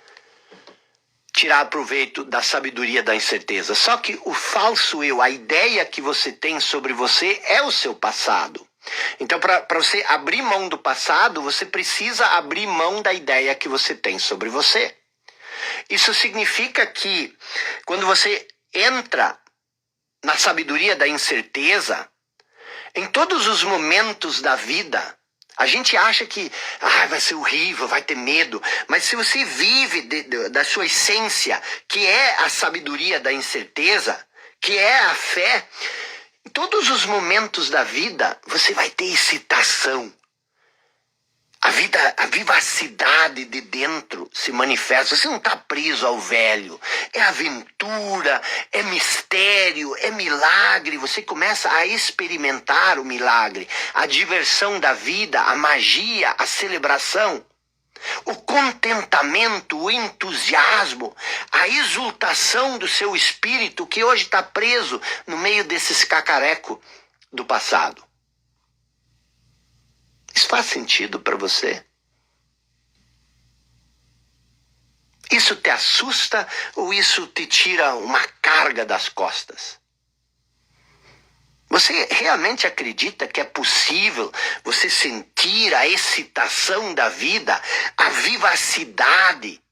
tirar proveito da sabedoria da incerteza. Só que o falso eu, a ideia que você tem sobre você é o seu passado. Então, para você abrir mão do passado, você precisa abrir mão da ideia que você tem sobre você. Isso significa que quando você entra na sabedoria da incerteza, em todos os momentos da vida, A gente acha que vai ser horrível, vai ter medo. Mas se você vive da sua essência, que é a sabedoria da incerteza, que é a fé, em todos os momentos da vida, você vai ter excitação. A vivacidade de dentro se manifesta. Você não está preso ao velho. É aventura, é mistério, é milagre. Você começa a experimentar o milagre, a diversão da vida, a magia, a celebração, o contentamento, o entusiasmo, a exultação do seu espírito que hoje está preso no meio desses cacareco do passado. Isso faz sentido para você? Isso te assusta ou isso te tira uma carga das costas? Você realmente acredita que é possível você sentir a excitação da vida, a vivacidade?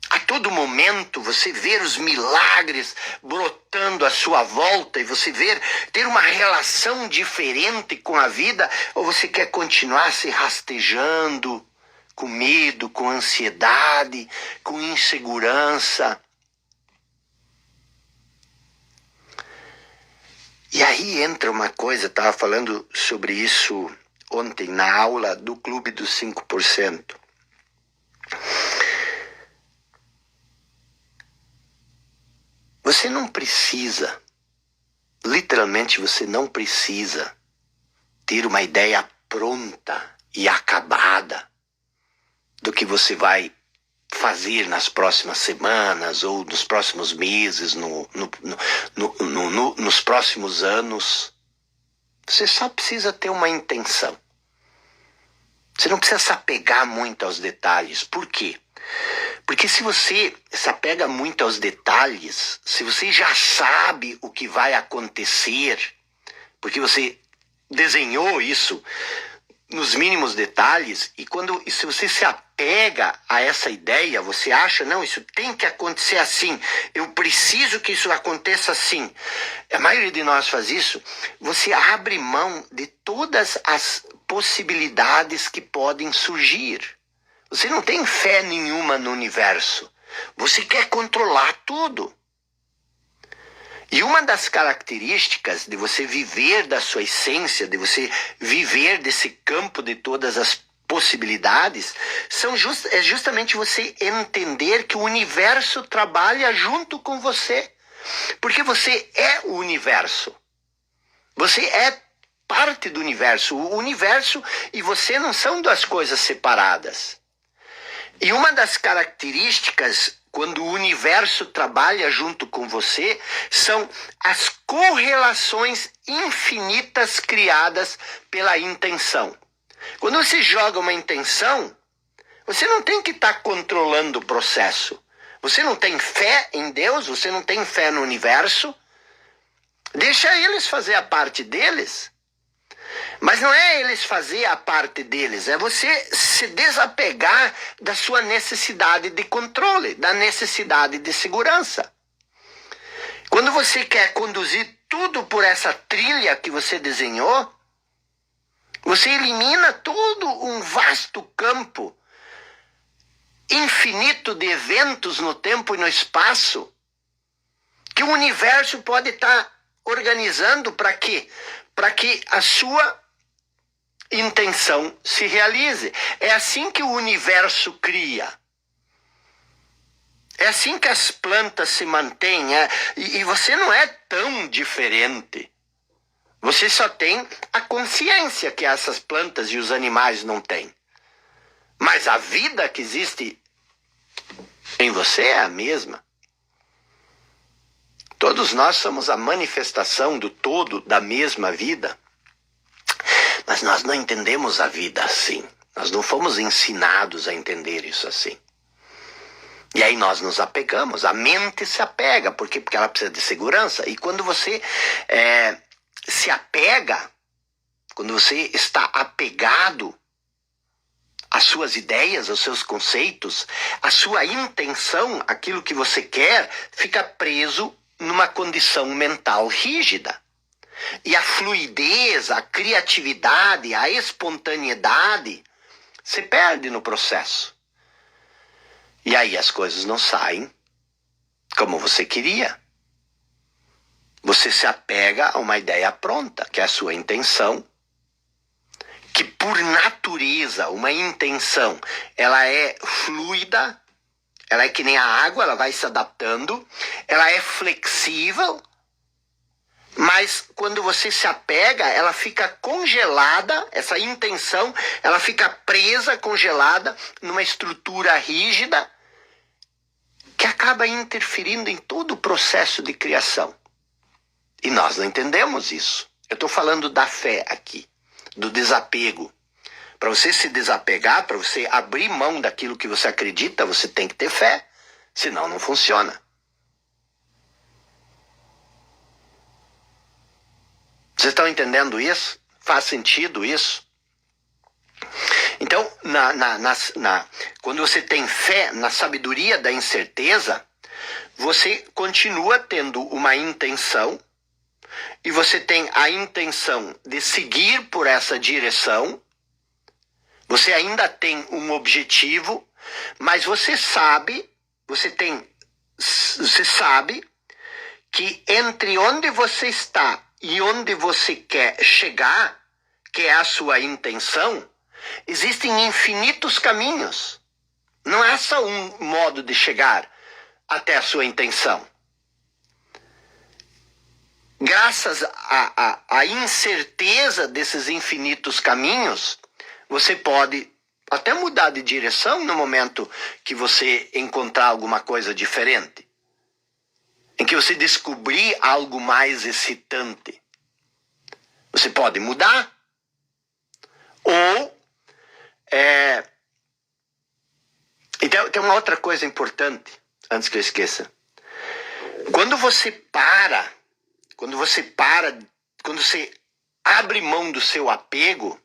A todo momento você ver os milagres brotando à sua volta e você ter uma relação diferente com a vida, ou você quer continuar se rastejando com medo, com ansiedade, com insegurança? E aí entra uma coisa, estava falando sobre isso ontem na aula do Clube dos 5%. Você não precisa, literalmente você não precisa ter uma ideia pronta e acabada do que você vai fazer nas próximas semanas ou nos próximos meses, nos próximos anos. Você só precisa ter uma intenção. Você não precisa se apegar muito aos detalhes. Por quê? Porque se você se apega muito aos detalhes, se você já sabe o que vai acontecer, porque você desenhou isso nos mínimos detalhes, e se você se apega a essa ideia, você acha, não, isso tem que acontecer assim, eu preciso que isso aconteça assim. A maioria de nós faz isso. Você abre mão de todas as possibilidades que podem surgir. Você não tem fé nenhuma no universo. Você quer controlar tudo. E uma das características de você viver da sua essência, de você viver desse campo de todas as possibilidades, é justamente você entender que o universo trabalha junto com você. Porque você é o universo. Você é parte do universo. O universo e você não são duas coisas separadas. E uma das características, quando o universo trabalha junto com você, são as correlações infinitas criadas pela intenção. Quando você joga uma intenção, você não tem que estar controlando o processo. Você não tem fé em Deus, você não tem fé no universo. Deixa eles fazer a parte deles. Mas não é eles fazer a parte deles, é você se desapegar da sua necessidade de controle, da necessidade de segurança. Quando você quer conduzir tudo por essa trilha que você desenhou, você elimina todo um vasto campo infinito de eventos no tempo e no espaço que o universo pode estar organizando para quê? Para que a sua intenção se realize. É assim que o universo cria. É assim que as plantas se mantêm. E você não é tão diferente. Você só tem a consciência que essas plantas e os animais não têm. Mas a vida que existe em você é a mesma. Todos nós somos a manifestação do todo da mesma vida. Mas nós não entendemos a vida assim. Nós não fomos ensinados a entender isso assim. E aí nós nos apegamos. A mente se apega. Por quê? Porque ela precisa de segurança. E quando você se apega, quando você está apegado às suas ideias, aos seus conceitos, à sua intenção, aquilo que você quer, fica preso numa condição mental rígida. E a fluidez, a criatividade, a espontaneidade se perde no processo. E aí as coisas não saem como você queria. Você se apega a uma ideia pronta, que é a sua intenção, que por natureza, uma intenção, ela é fluida, ela é que nem a água, ela vai se adaptando, ela é flexível, mas quando você se apega, ela fica congelada, essa intenção, ela fica presa, congelada, numa estrutura rígida, que acaba interferindo em todo o processo de criação. E nós não entendemos isso. Eu estou falando da fé aqui, do desapego. Para você se desapegar, para você abrir mão daquilo que você acredita, você tem que ter fé. Senão não funciona. Vocês estão entendendo isso? Faz sentido isso? Então, quando você tem fé na sabedoria da incerteza, você continua tendo uma intenção, e você tem a intenção de seguir por essa direção, você ainda tem um objetivo, mas você sabe que entre onde você está e onde você quer chegar, que é a sua intenção, existem infinitos caminhos. Não é só um modo de chegar até a sua intenção. Graças à incerteza desses infinitos caminhos, você pode até mudar de direção no momento que você encontrar alguma coisa diferente. Em que você descobrir algo mais excitante. Você pode mudar. Ou... Então, tem uma outra coisa importante, antes que eu esqueça. Quando você abre mão do seu apego,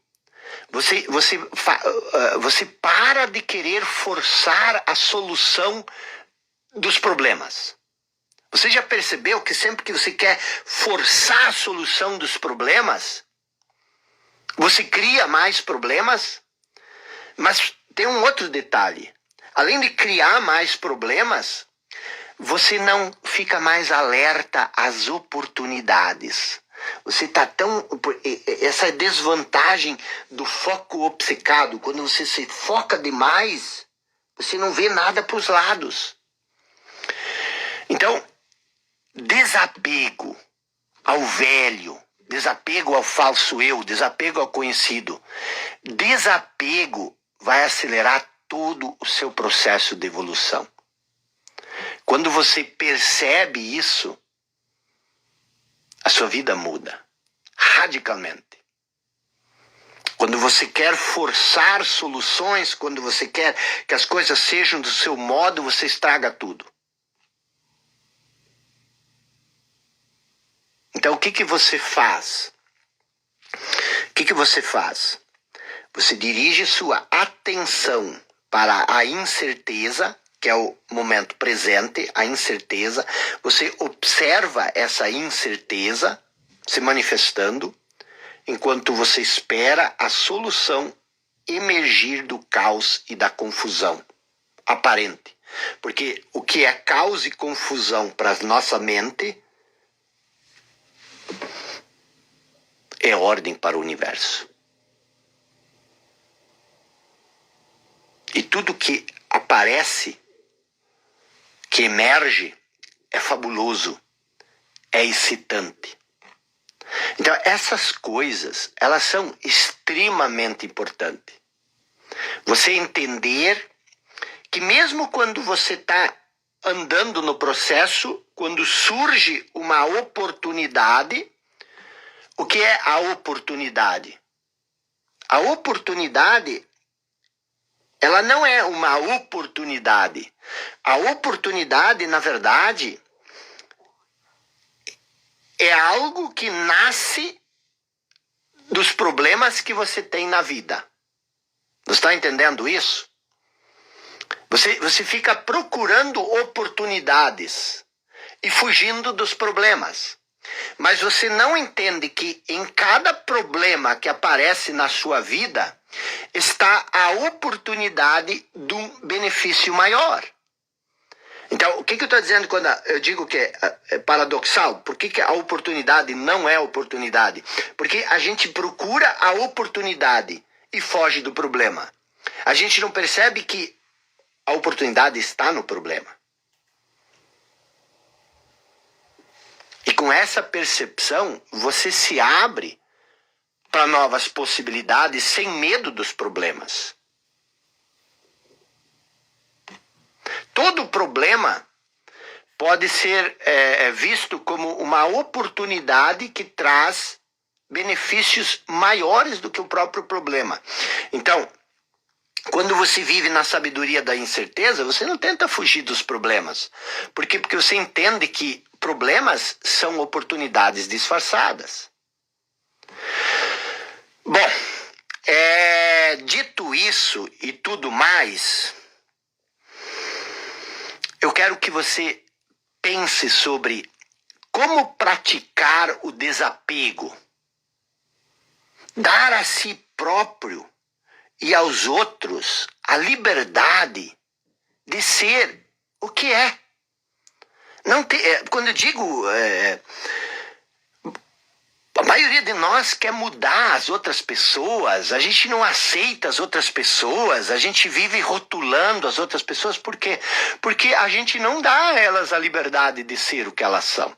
você para de querer forçar a solução dos problemas. Você já percebeu que sempre que você quer forçar a solução dos problemas, você cria mais problemas? Mas tem um outro detalhe. Além de criar mais problemas, você não fica mais alerta às oportunidades. Você está tão... Essa desvantagem do foco obcecado, quando você se foca demais, você não vê nada para os lados. Então, desapego ao velho, desapego ao falso eu, desapego ao conhecido. Desapego vai acelerar todo o seu processo de evolução. Quando você percebe isso, a sua vida muda radicalmente. Quando você quer forçar soluções, quando você quer que as coisas sejam do seu modo, você estraga tudo. Então, o que você faz? O que você faz? Você dirige sua atenção para a incerteza, que é o momento presente, a incerteza. Você observa essa incerteza se manifestando, enquanto você espera a solução emergir do caos e da confusão aparente. Porque o que é caos e confusão para a nossa mente é ordem para o universo. E tudo que aparece, que emerge, é fabuloso, é excitante. Então, essas coisas, elas são extremamente importantes. Você entender que mesmo quando você está andando no processo, quando surge uma oportunidade, o que é a oportunidade? A oportunidade, ela não é uma oportunidade. A oportunidade, na verdade, é algo que nasce dos problemas que você tem na vida. Você está entendendo isso? Você fica procurando oportunidades e fugindo dos problemas. Mas você não entende que em cada problema que aparece na sua vida está a oportunidade de um benefício maior. Então, o que eu estou dizendo quando eu digo que é paradoxal? Por que a oportunidade não é oportunidade? Porque a gente procura a oportunidade e foge do problema. A gente não percebe que a oportunidade está no problema. E com essa percepção, você se abre para novas possibilidades sem medo dos problemas. Todo problema pode ser visto como uma oportunidade que traz benefícios maiores do que o próprio problema. Então, quando você vive na sabedoria da incerteza, você não tenta fugir dos problemas. Por quê? Porque você entende que problemas são oportunidades disfarçadas. Bom, dito isso e tudo mais, eu quero que você pense sobre como praticar o desapego. Dar a si próprio e aos outros a liberdade de ser o que é. Não quando eu digo... a maioria de nós quer mudar as outras pessoas, a gente não aceita as outras pessoas, a gente vive rotulando as outras pessoas. Por quê? Porque a gente não dá a elas a liberdade de ser o que elas são.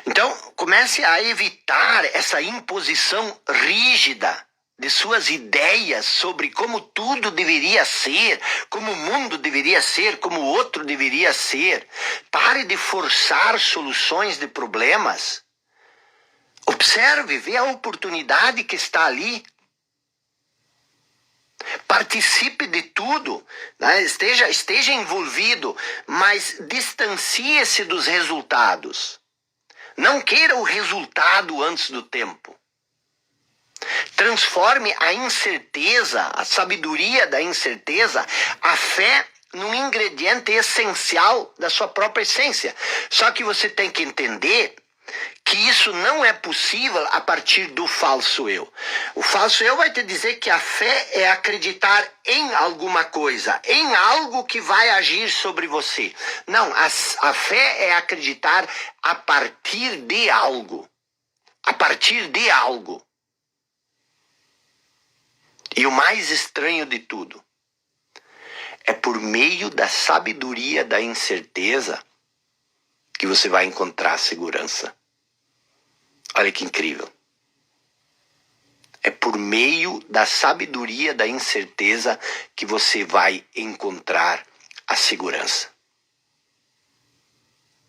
Então, comece a evitar essa imposição rígida de suas ideias sobre como tudo deveria ser, como o mundo deveria ser, como o outro deveria ser. Pare de forçar soluções de problemas. Observe, vê a oportunidade que está ali. Participe de tudo, né? Esteja envolvido, mas distancie-se dos resultados. Não queira o resultado antes do tempo. Transforme a incerteza, a sabedoria da incerteza, a fé num ingrediente essencial da sua própria essência. Só que você tem que entender que isso não é possível a partir do falso eu. O falso eu vai te dizer que a fé é acreditar em alguma coisa, em algo que vai agir sobre você. Não, a fé é acreditar a partir de algo. A partir de algo. E o mais estranho de tudo é por meio da sabedoria da incerteza que você vai encontrar segurança. Olha que incrível. É por meio da sabedoria da incerteza que você vai encontrar a segurança.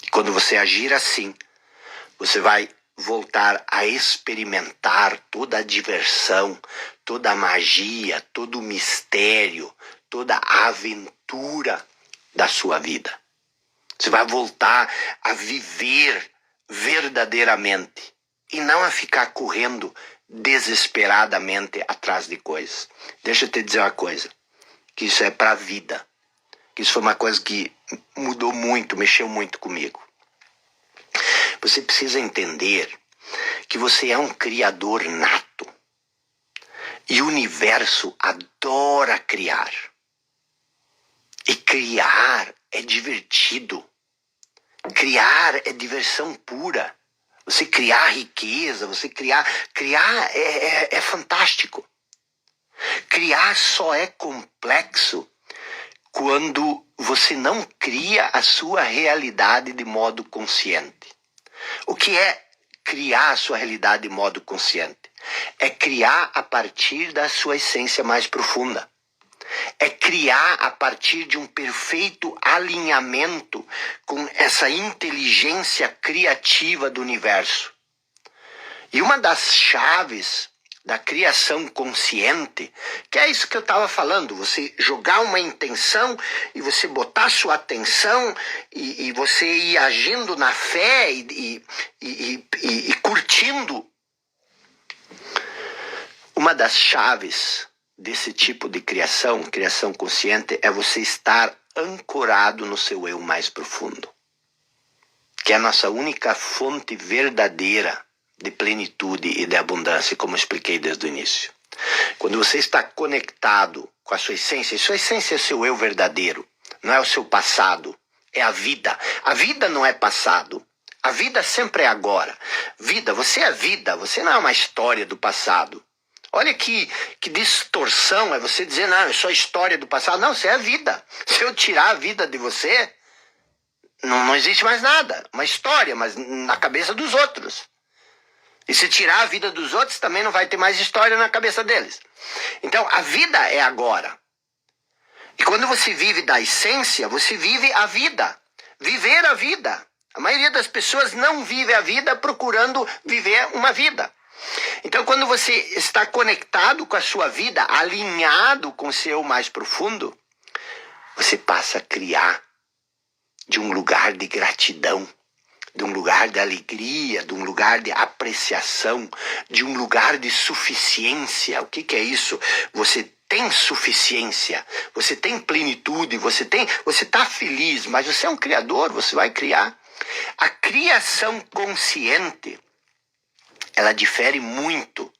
E quando você agir assim, você vai voltar a experimentar toda a diversão, toda a magia, todo o mistério, toda a aventura da sua vida. Você vai voltar a viver verdadeiramente. E não a ficar correndo desesperadamente atrás de coisas. Deixa eu te dizer uma coisa. Que isso é para a vida. Que isso foi uma coisa que mudou muito, mexeu muito comigo. Você precisa entender que você é um criador nato. E o universo adora criar. E criar é divertido. Criar é diversão pura. Você criar riqueza, você criar é fantástico. Criar só é complexo quando você não cria a sua realidade de modo consciente. O que é criar a sua realidade de modo consciente? É criar a partir da sua essência mais profunda. É criar a partir de um perfeito alinhamento com essa inteligência criativa do universo. E uma das chaves da criação consciente, que é isso que eu estava falando, você jogar uma intenção e você botar sua atenção e você ir agindo na fé e curtindo. Uma das chaves desse tipo de criação consciente, é você estar ancorado no seu eu mais profundo. que é a nossa única fonte verdadeira de plenitude e de abundância, como eu expliquei desde o início. Quando você está conectado com a sua essência é o seu eu verdadeiro, não é o seu passado, é a vida. A vida não é passado, a vida sempre é agora. Vida, você é vida, você não é uma história do passado. Olha que distorção é você dizer, não, eu sou a história do passado. Não, você é a vida. Se eu tirar a vida de você, não existe mais nada. Uma história, mas na cabeça dos outros. E se tirar a vida dos outros, também não vai ter mais história na cabeça deles. Então, a vida é agora. E quando você vive da essência, você vive a vida. Viver a vida. A maioria das pessoas não vive a vida procurando viver uma vida. Então, quando você está conectado com a sua vida, alinhado com o seu mais profundo, você passa a criar de um lugar de gratidão, de um lugar de alegria, de um lugar de apreciação, de um lugar de suficiência. O que é isso? Você tem suficiência, você tem plenitude, você está feliz, mas você é um criador, você vai criar. A criação consciente, ela difere muito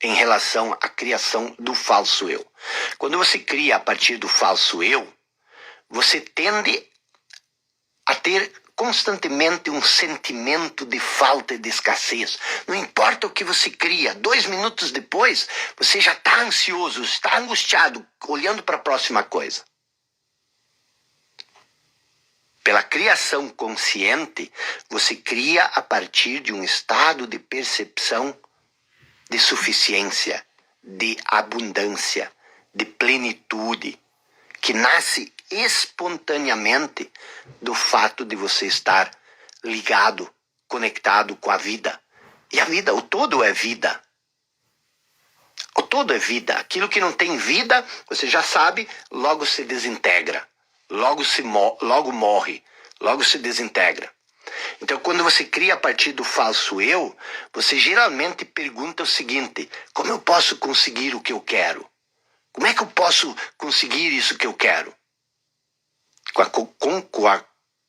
em relação à criação do falso eu. Quando você cria a partir do falso eu, você tende a ter constantemente um sentimento de falta e de escassez. Não importa o que você cria, 2 minutos depois, você já está ansioso, está angustiado, olhando para a próxima coisa. Pela criação consciente, você cria a partir de um estado de percepção de suficiência, de abundância, de plenitude, que nasce espontaneamente do fato de você estar ligado, conectado com a vida. E a vida, o todo é vida. O todo é vida. Aquilo que não tem vida, você já sabe, logo se desintegra. Logo morre. Logo se desintegra. Então, quando você cria a partir do falso eu, você geralmente pergunta o seguinte: como eu posso conseguir o que eu quero? Como é que eu posso conseguir isso que eu quero? Com a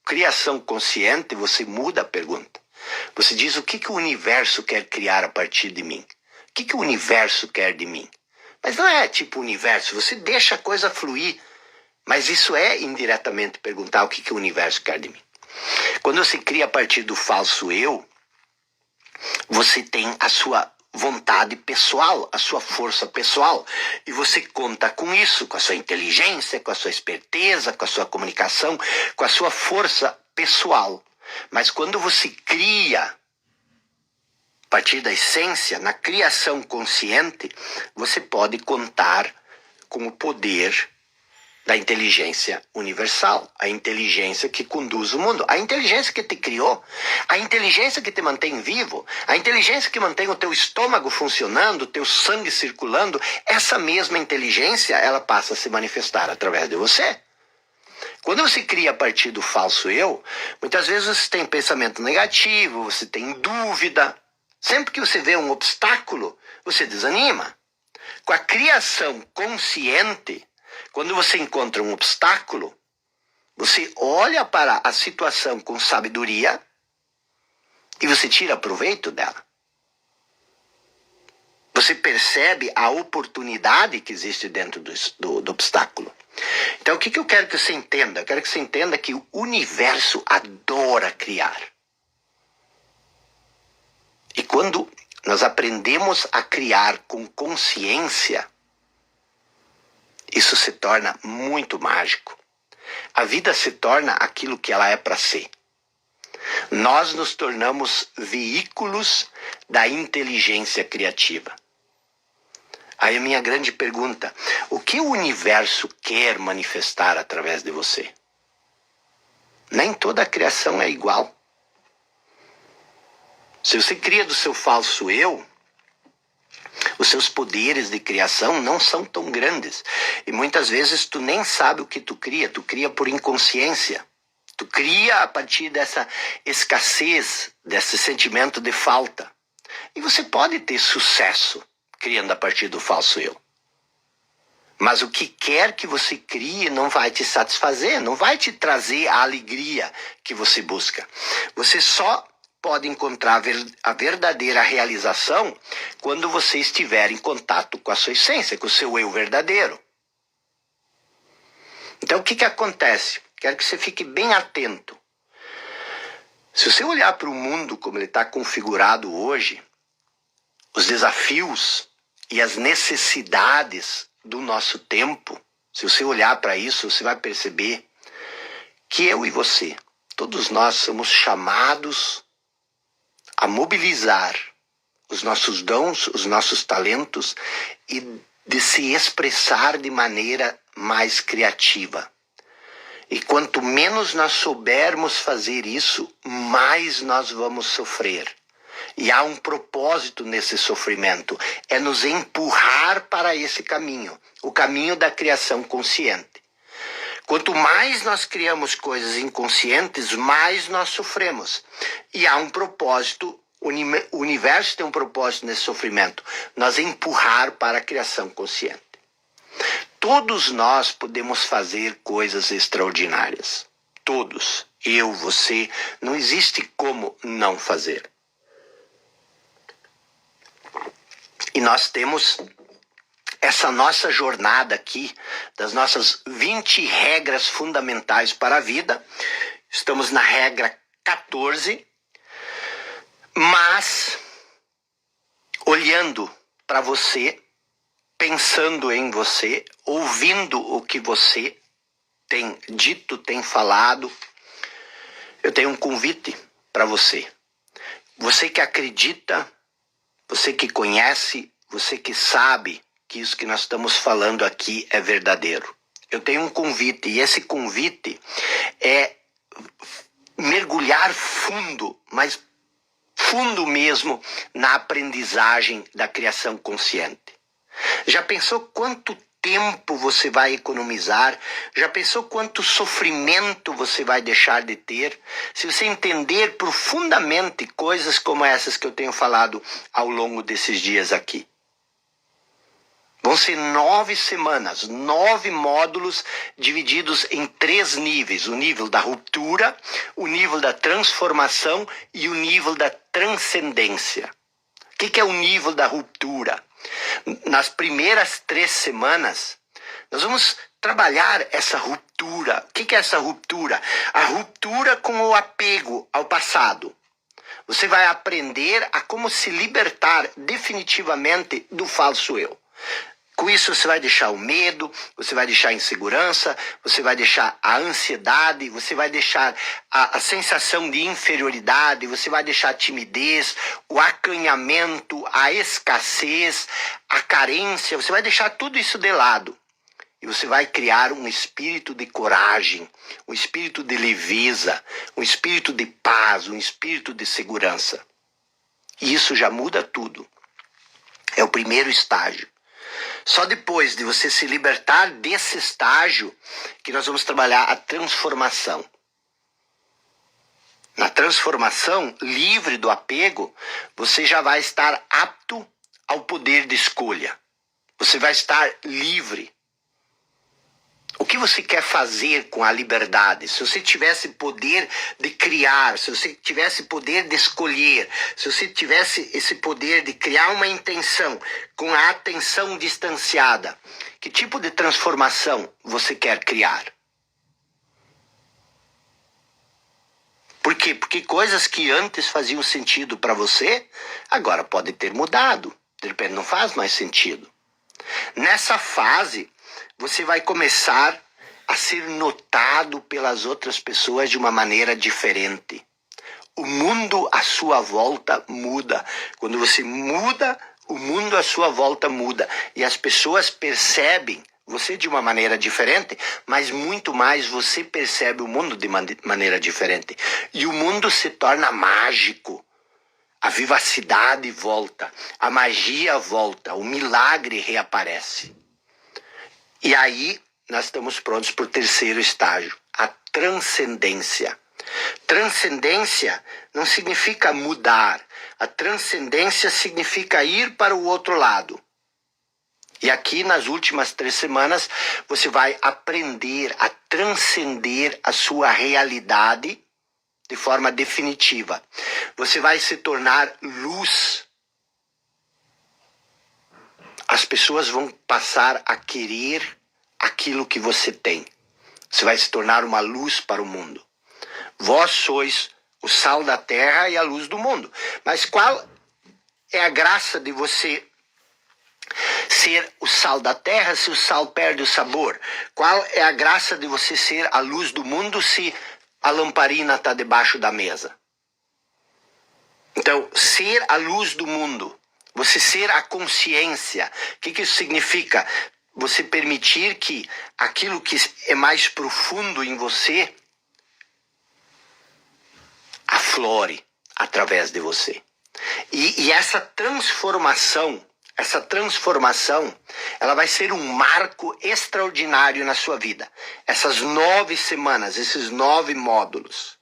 criação consciente, você muda a pergunta. Você diz: o que o universo quer criar a partir de mim? O que o universo quer de mim? Mas não é tipo universo, você deixa a coisa fluir. Mas isso é indiretamente perguntar o que o universo quer de mim. Quando você cria a partir do falso eu, você tem a sua vontade pessoal, a sua força pessoal. E você conta com isso, com a sua inteligência, com a sua esperteza, com a sua comunicação, com a sua força pessoal. Mas quando você cria a partir da essência, na criação consciente, você pode contar com o poder da inteligência universal, a inteligência que conduz o mundo, a inteligência que te criou, a inteligência que te mantém vivo, a inteligência que mantém o teu estômago funcionando, o teu sangue circulando. Essa mesma inteligência, ela passa a se manifestar através de você. Quando você cria a partir do falso eu, muitas vezes você tem pensamento negativo, você tem dúvida. Sempre que você vê um obstáculo, você desanima. Com a criação consciente, quando você encontra um obstáculo, você olha para a situação com sabedoria e você tira proveito dela. Você percebe a oportunidade que existe dentro do obstáculo. Então, o que eu quero que você entenda? Eu quero que você entenda que o universo adora criar. E quando nós aprendemos a criar com consciência, isso se torna muito mágico. A vida se torna aquilo que ela é para ser. Nós nos tornamos veículos da inteligência criativa. Aí a minha grande pergunta: o que o universo quer manifestar através de você? Nem toda a criação é igual. Se você cria do seu falso eu, os seus poderes de criação não são tão grandes. E muitas vezes tu nem sabe o que tu cria por inconsciência. Tu cria a partir dessa escassez, desse sentimento de falta. E você pode ter sucesso criando a partir do falso eu. Mas o que quer que você crie não vai te satisfazer, não vai te trazer a alegria que você busca. Você só pode encontrar a verdadeira realização quando você estiver em contato com a sua essência, com o seu eu verdadeiro. Então o que acontece? Quero que você fique bem atento. Se você olhar para o mundo como ele está configurado hoje, os desafios e as necessidades do nosso tempo, se você olhar para isso, você vai perceber que eu e você, todos nós somos chamados a mobilizar os nossos dons, os nossos talentos e de se expressar de maneira mais criativa. E quanto menos nós soubermos fazer isso, mais nós vamos sofrer. E há um propósito nesse sofrimento, é nos empurrar para esse caminho, o caminho da criação consciente. Quanto mais nós criamos coisas inconscientes, mais nós sofremos. E há um propósito, o universo tem um propósito nesse sofrimento, nos empurrar para a criação consciente. Todos nós podemos fazer coisas extraordinárias. Todos. Eu, você, não existe como não fazer. E nós temos essa nossa jornada aqui, das nossas 20 regras fundamentais para a vida. Estamos na regra 14, mas olhando para você, pensando em você, ouvindo o que você tem dito, tem falado, eu tenho um convite para você. Você que acredita, você que conhece, você que sabe que isso que nós estamos falando aqui é verdadeiro. Eu tenho um convite, e esse convite é mergulhar fundo, mas fundo mesmo, na aprendizagem da criação consciente. Já pensou quanto tempo você vai economizar? Já pensou quanto sofrimento você vai deixar de ter? Se você entender profundamente coisas como essas que eu tenho falado ao longo desses dias aqui. Vão ser 9 semanas, 9 módulos divididos em 3 níveis. O nível da ruptura, o nível da transformação e o nível da transcendência. O que é o nível da ruptura? Nas primeiras 3 semanas, nós vamos trabalhar essa ruptura. O que é essa ruptura? A ruptura com o apego ao passado. Você vai aprender a como se libertar definitivamente do falso eu. Com isso você vai deixar o medo, você vai deixar a insegurança, você vai deixar a ansiedade, você vai deixar a sensação de inferioridade, você vai deixar a timidez, o acanhamento, a escassez, a carência, você vai deixar tudo isso de lado. E você vai criar um espírito de coragem, um espírito de leveza, um espírito de paz, um espírito de segurança. E isso já muda tudo. É o primeiro estágio. Só depois de você se libertar desse estágio que nós vamos trabalhar a transformação. Na transformação, livre do apego, você já vai estar apto ao poder de escolha. Você vai estar livre. O que você quer fazer com a liberdade? Se você tivesse poder de criar, se você tivesse poder de escolher, se você tivesse esse poder de criar uma intenção com a atenção distanciada, que tipo de transformação você quer criar? Por quê? Porque coisas que antes faziam sentido para você, agora podem ter mudado. De repente não faz mais sentido. Nessa fase, você vai começar a ser notado pelas outras pessoas de uma maneira diferente. O mundo à sua volta muda. Quando você muda, o mundo à sua volta muda. E as pessoas percebem você de uma maneira diferente, mas muito mais você percebe o mundo de maneira diferente. E o mundo se torna mágico. A vivacidade volta, a magia volta, o milagre reaparece. E aí nós estamos prontos para o terceiro estágio, a transcendência. Transcendência não significa mudar, a transcendência significa ir para o outro lado. E aqui nas últimas 3 semanas você vai aprender a transcender a sua realidade de forma definitiva. Você vai se tornar luz. As pessoas vão passar a querer aquilo que você tem. Você vai se tornar uma luz para o mundo. Vós sois o sal da terra e a luz do mundo. Mas qual é a graça de você ser o sal da terra se o sal perde o sabor? Qual é a graça de você ser a luz do mundo se a lamparina está debaixo da mesa? Então, ser a luz do mundo, você ser a consciência, o que isso significa? Você permitir que aquilo que é mais profundo em você aflore através de você. E essa transformação, ela vai ser um marco extraordinário na sua vida. Essas 9 semanas, esses 9 módulos.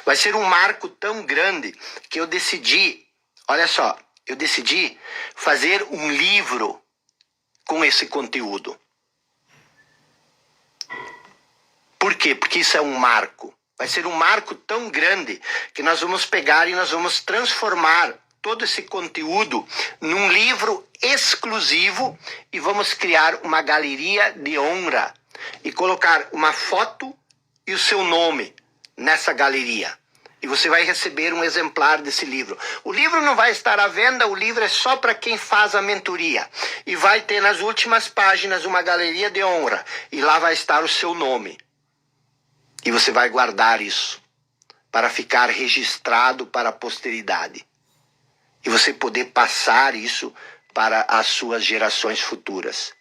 Vai ser um marco tão grande que eu decidi, olha só, eu decidi fazer um livro com esse conteúdo. Por quê? Porque isso é um marco. Vai ser um marco tão grande que nós vamos pegar e nós vamos transformar todo esse conteúdo num livro exclusivo e vamos criar uma galeria de honra e colocar uma foto e o seu nome nessa galeria. E você vai receber um exemplar desse livro. O livro não vai estar à venda, o livro é só para quem faz a mentoria. E vai ter nas últimas páginas uma galeria de honra. E lá vai estar o seu nome. E você vai guardar isso para ficar registrado para a posteridade. E você poder passar isso para as suas gerações futuras.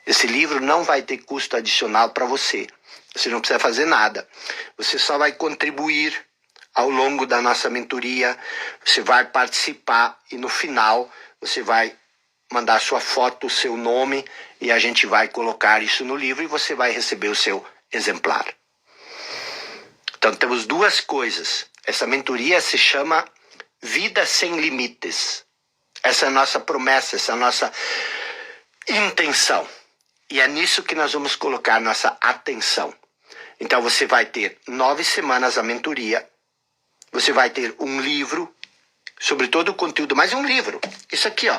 Esse livro não vai ter custo adicional para você. Você não precisa fazer nada. Você só vai contribuir ao longo da nossa mentoria. Você vai participar e no final você vai mandar sua foto, o seu nome e a gente vai colocar isso no livro e você vai receber o seu exemplar. Então temos 2 coisas. Essa mentoria se chama Vida Sem Limites. Essa é a nossa promessa, essa é a nossa intenção. E é nisso que nós vamos colocar nossa atenção. Então você vai ter 9 semanas a mentoria. Você vai ter um livro sobre todo o conteúdo, mas um livro. Isso aqui, ó.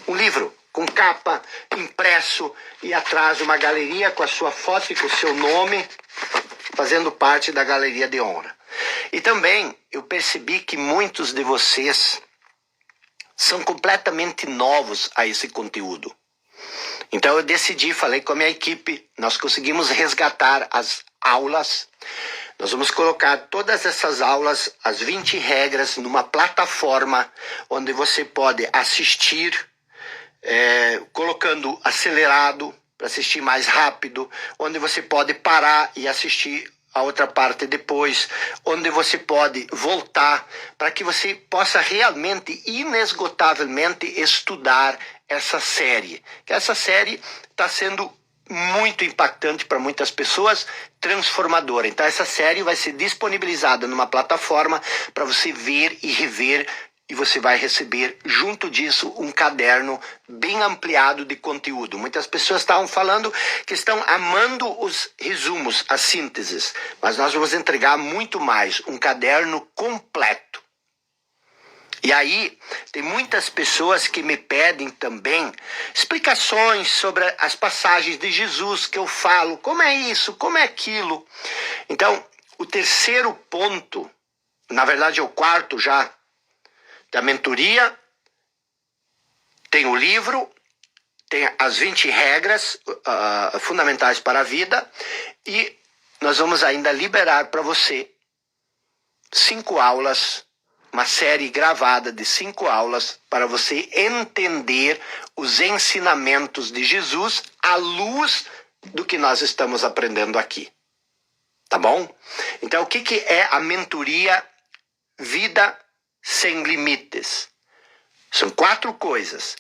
Um livro com capa, impresso e atrás uma galeria com a sua foto e com o seu nome, fazendo parte da galeria de honra. E também eu percebi que muitos de vocês são completamente novos a esse conteúdo. Então eu decidi, falei com a minha equipe, nós conseguimos resgatar as aulas. Nós vamos colocar todas essas aulas, as 20 regras, numa plataforma onde você pode assistir, colocando acelerado para assistir mais rápido, onde você pode parar e assistir a outra parte depois, onde você pode voltar para que você possa realmente, inesgotavelmente estudar essa série. Que essa série está sendo muito impactante para muitas pessoas, transformadora. Então essa série vai ser disponibilizada numa plataforma para você ver e rever e você vai receber junto disso um caderno bem ampliado de conteúdo. Muitas pessoas estavam falando que estão amando os resumos, as sínteses, mas nós vamos entregar muito mais, um caderno completo. E aí, tem muitas pessoas que me pedem também explicações sobre as passagens de Jesus que eu falo, como é isso, como é aquilo. Então, o terceiro ponto, na verdade é o 4º já, da mentoria, tem o livro, tem as 20 regras fundamentais para a vida e nós vamos ainda liberar para você 5 aulas, uma série gravada de 5 aulas para você entender os ensinamentos de Jesus à luz do que nós estamos aprendendo aqui. Tá bom? Então, o que é a mentoria Vida Sem Limites? São 4 coisas.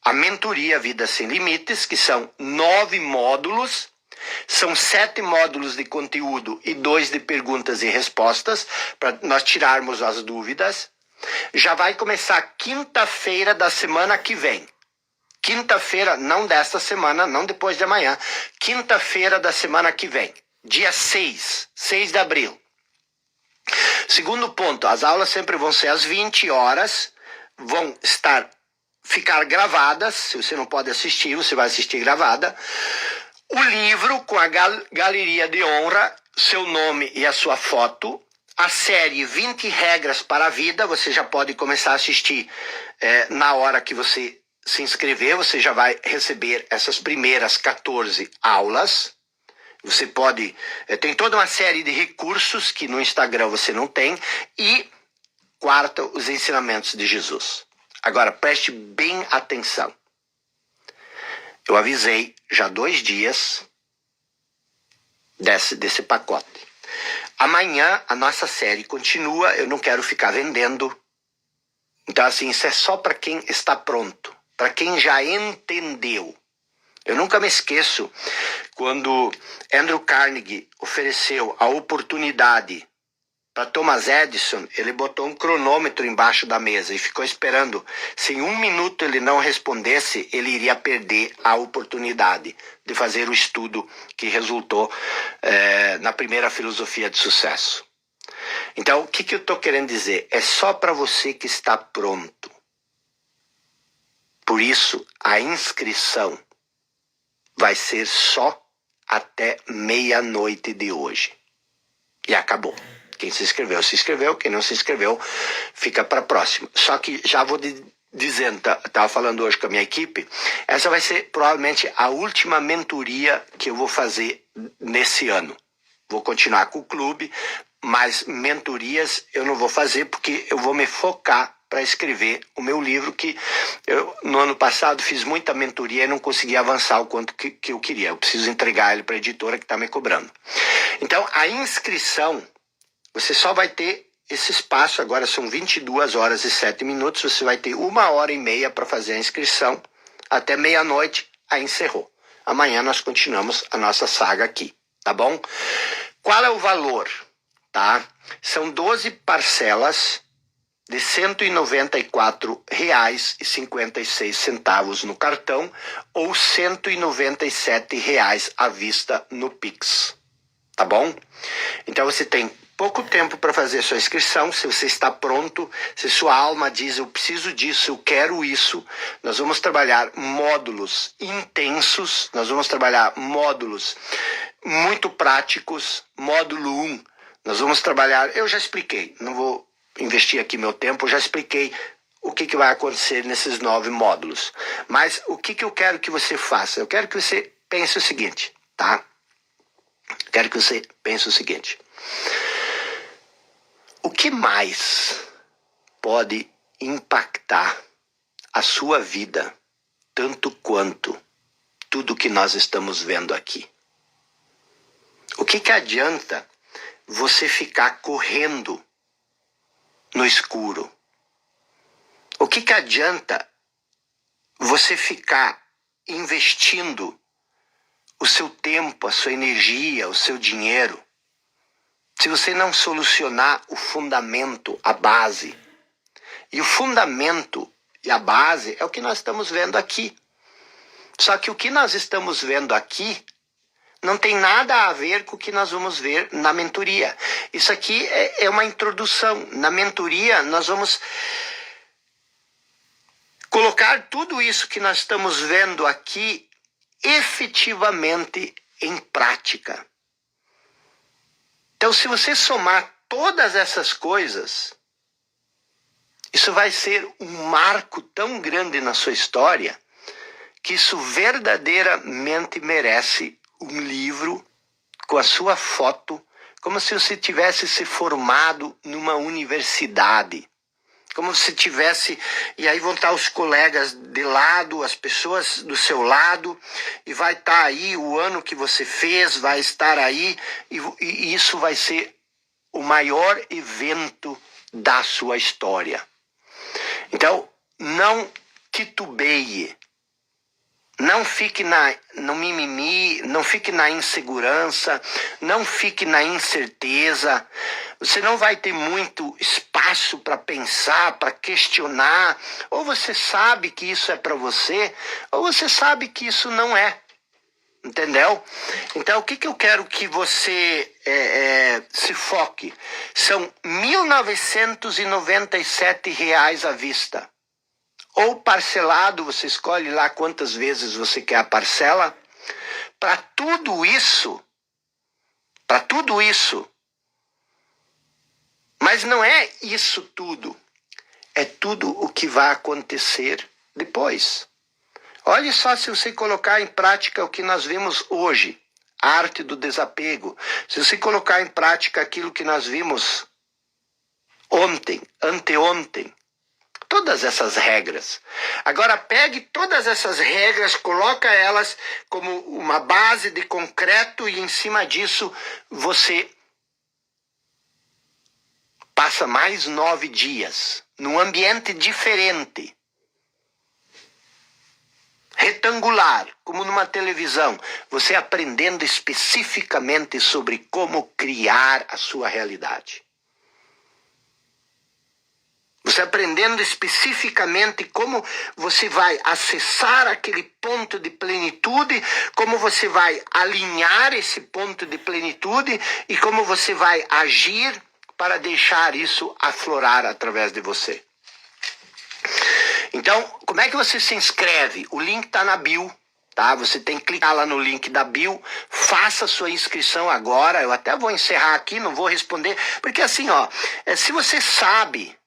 A mentoria Vida Sem Limites, que são 9 módulos, são 7 módulos de conteúdo e 2 de perguntas e respostas, para nós tirarmos as dúvidas. Já vai começar quinta-feira da semana que vem. Quinta-feira, não desta semana, não depois de amanhã, quinta-feira da semana que vem, dia 6 de abril. Segundo ponto, as aulas sempre vão ser às 20 horas, vão ficar gravadas. Se você não pode assistir, você vai assistir gravada. O livro com a galeria de honra, seu nome e a sua foto. A série 20 regras para a vida, você já pode começar a assistir na hora que você se inscrever. Você já vai receber essas primeiras 14 aulas. Você pode... tem toda uma série de recursos que no Instagram você não tem. E quarta, os ensinamentos de Jesus. Agora, preste bem atenção. Eu avisei já 2 dias desse pacote. Amanhã a nossa série continua, eu não quero ficar vendendo. Então, assim, isso é só para quem está pronto, para quem já entendeu. Eu nunca me esqueço quando Andrew Carnegie ofereceu a oportunidade para Thomas Edison. Ele botou um cronômetro embaixo da mesa e ficou esperando. Se em 1 minuto ele não respondesse, ele iria perder a oportunidade de fazer o estudo que resultou na primeira filosofia de sucesso. Então, o que eu estou querendo dizer? É só para você que está pronto. Por isso, a inscrição vai ser só até meia-noite de hoje. E acabou. Quem se inscreveu. Quem não se inscreveu, fica para a próxima. Só que já vou dizendo, estava falando hoje com a minha equipe, essa vai ser provavelmente a última mentoria que eu vou fazer nesse ano. Vou continuar com o clube, mas mentorias eu não vou fazer porque eu vou me focar para escrever o meu livro, que eu, no ano passado, fiz muita mentoria e não consegui avançar o quanto que eu queria. Eu preciso entregar ele para a editora que está me cobrando. Então, a inscrição, você só vai ter esse espaço, agora são 22 horas e 7 minutos, você vai ter 1h30 para fazer a inscrição, até meia-noite, aí encerrou. Amanhã nós continuamos a nossa saga aqui, tá bom? Qual é o valor? Tá? São 12 parcelas de R$ 194,56 no cartão ou R$ 197 à vista no Pix. Tá bom? Então você tem pouco tempo para fazer sua inscrição. Se você está pronto, se sua alma diz eu preciso disso, eu quero isso, nós vamos trabalhar módulos intensos, nós vamos trabalhar módulos muito práticos. Módulo 1, nós vamos trabalhar, eu já expliquei, não vou investir aqui meu tempo, eu já expliquei o que vai acontecer nesses 9 módulos. Mas o que eu quero que você faça? Eu quero que você pense o seguinte, tá? Quero que você pense o seguinte. O que mais pode impactar a sua vida tanto quanto tudo que nós estamos vendo aqui? O que adianta você ficar correndo no escuro? O que adianta você ficar investindo o seu tempo, a sua energia, o seu dinheiro, se você não solucionar o fundamento, a base? E o fundamento e a base é o que nós estamos vendo aqui. Só que o que nós estamos vendo aqui não tem nada a ver com o que nós vamos ver na mentoria. Isso aqui é uma introdução. Na mentoria, nós vamos colocar tudo isso que nós estamos vendo aqui efetivamente em prática. Então, se você somar todas essas coisas, isso vai ser um marco tão grande na sua história que isso verdadeiramente merece um livro com a sua foto, como se você tivesse se formado numa universidade. Como se tivesse, e aí vão estar os colegas de lado, as pessoas do seu lado, e vai estar aí o ano que você fez, vai estar aí, e isso vai ser o maior evento da sua história. Então, não titubeie. Não fique no mimimi, não fique na insegurança, não fique na incerteza. Você não vai ter muito espaço para pensar, para questionar. Ou você sabe que isso é para você, ou você sabe que isso não é. Entendeu? Então, o que eu quero que você se foque? São R$ 1.997 à vista. Ou parcelado, você escolhe lá quantas vezes você quer a parcela. Para tudo isso, mas não é isso tudo, é tudo o que vai acontecer depois. Olha só, se você colocar em prática o que nós vimos hoje, a arte do desapego, se você colocar em prática aquilo que nós vimos ontem, anteontem, todas essas regras. Agora pegue todas essas regras, coloca elas como uma base de concreto e em cima disso você passa mais 9 dias num ambiente diferente, retangular, como numa televisão, você aprendendo especificamente sobre como criar a sua realidade. Você aprendendo especificamente como você vai acessar aquele ponto de plenitude, como você vai alinhar esse ponto de plenitude e como você vai agir para deixar isso aflorar através de você. Então, como é que você se inscreve? O link está na bio, tá? Você tem que clicar lá no link da bio, faça sua inscrição agora. Eu até vou encerrar aqui, não vou responder, porque assim, ó, se você sabe,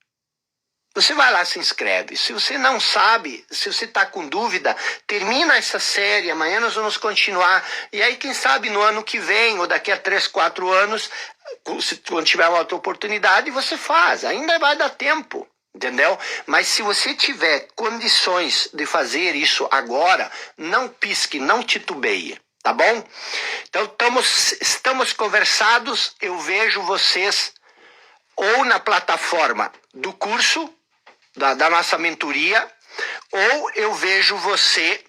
você vai lá e se inscreve. Se você não sabe, se você está com dúvida, termina essa série, amanhã nós vamos continuar. E aí, quem sabe, no ano que vem, ou daqui a 3, 4 anos, quando tiver uma outra oportunidade, você faz. Ainda vai dar tempo, entendeu? Mas se você tiver condições de fazer isso agora, não pisque, não titubeie, tá bom? Então, estamos conversados. Eu vejo vocês ou na plataforma do curso, da nossa mentoria, ou eu vejo você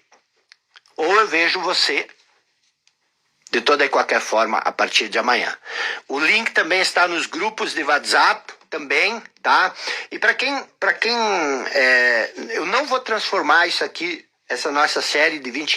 de toda e qualquer forma a partir de amanhã. O link também está nos grupos de WhatsApp também, tá? E para quem eu não vou transformar isso aqui, essa nossa série de 20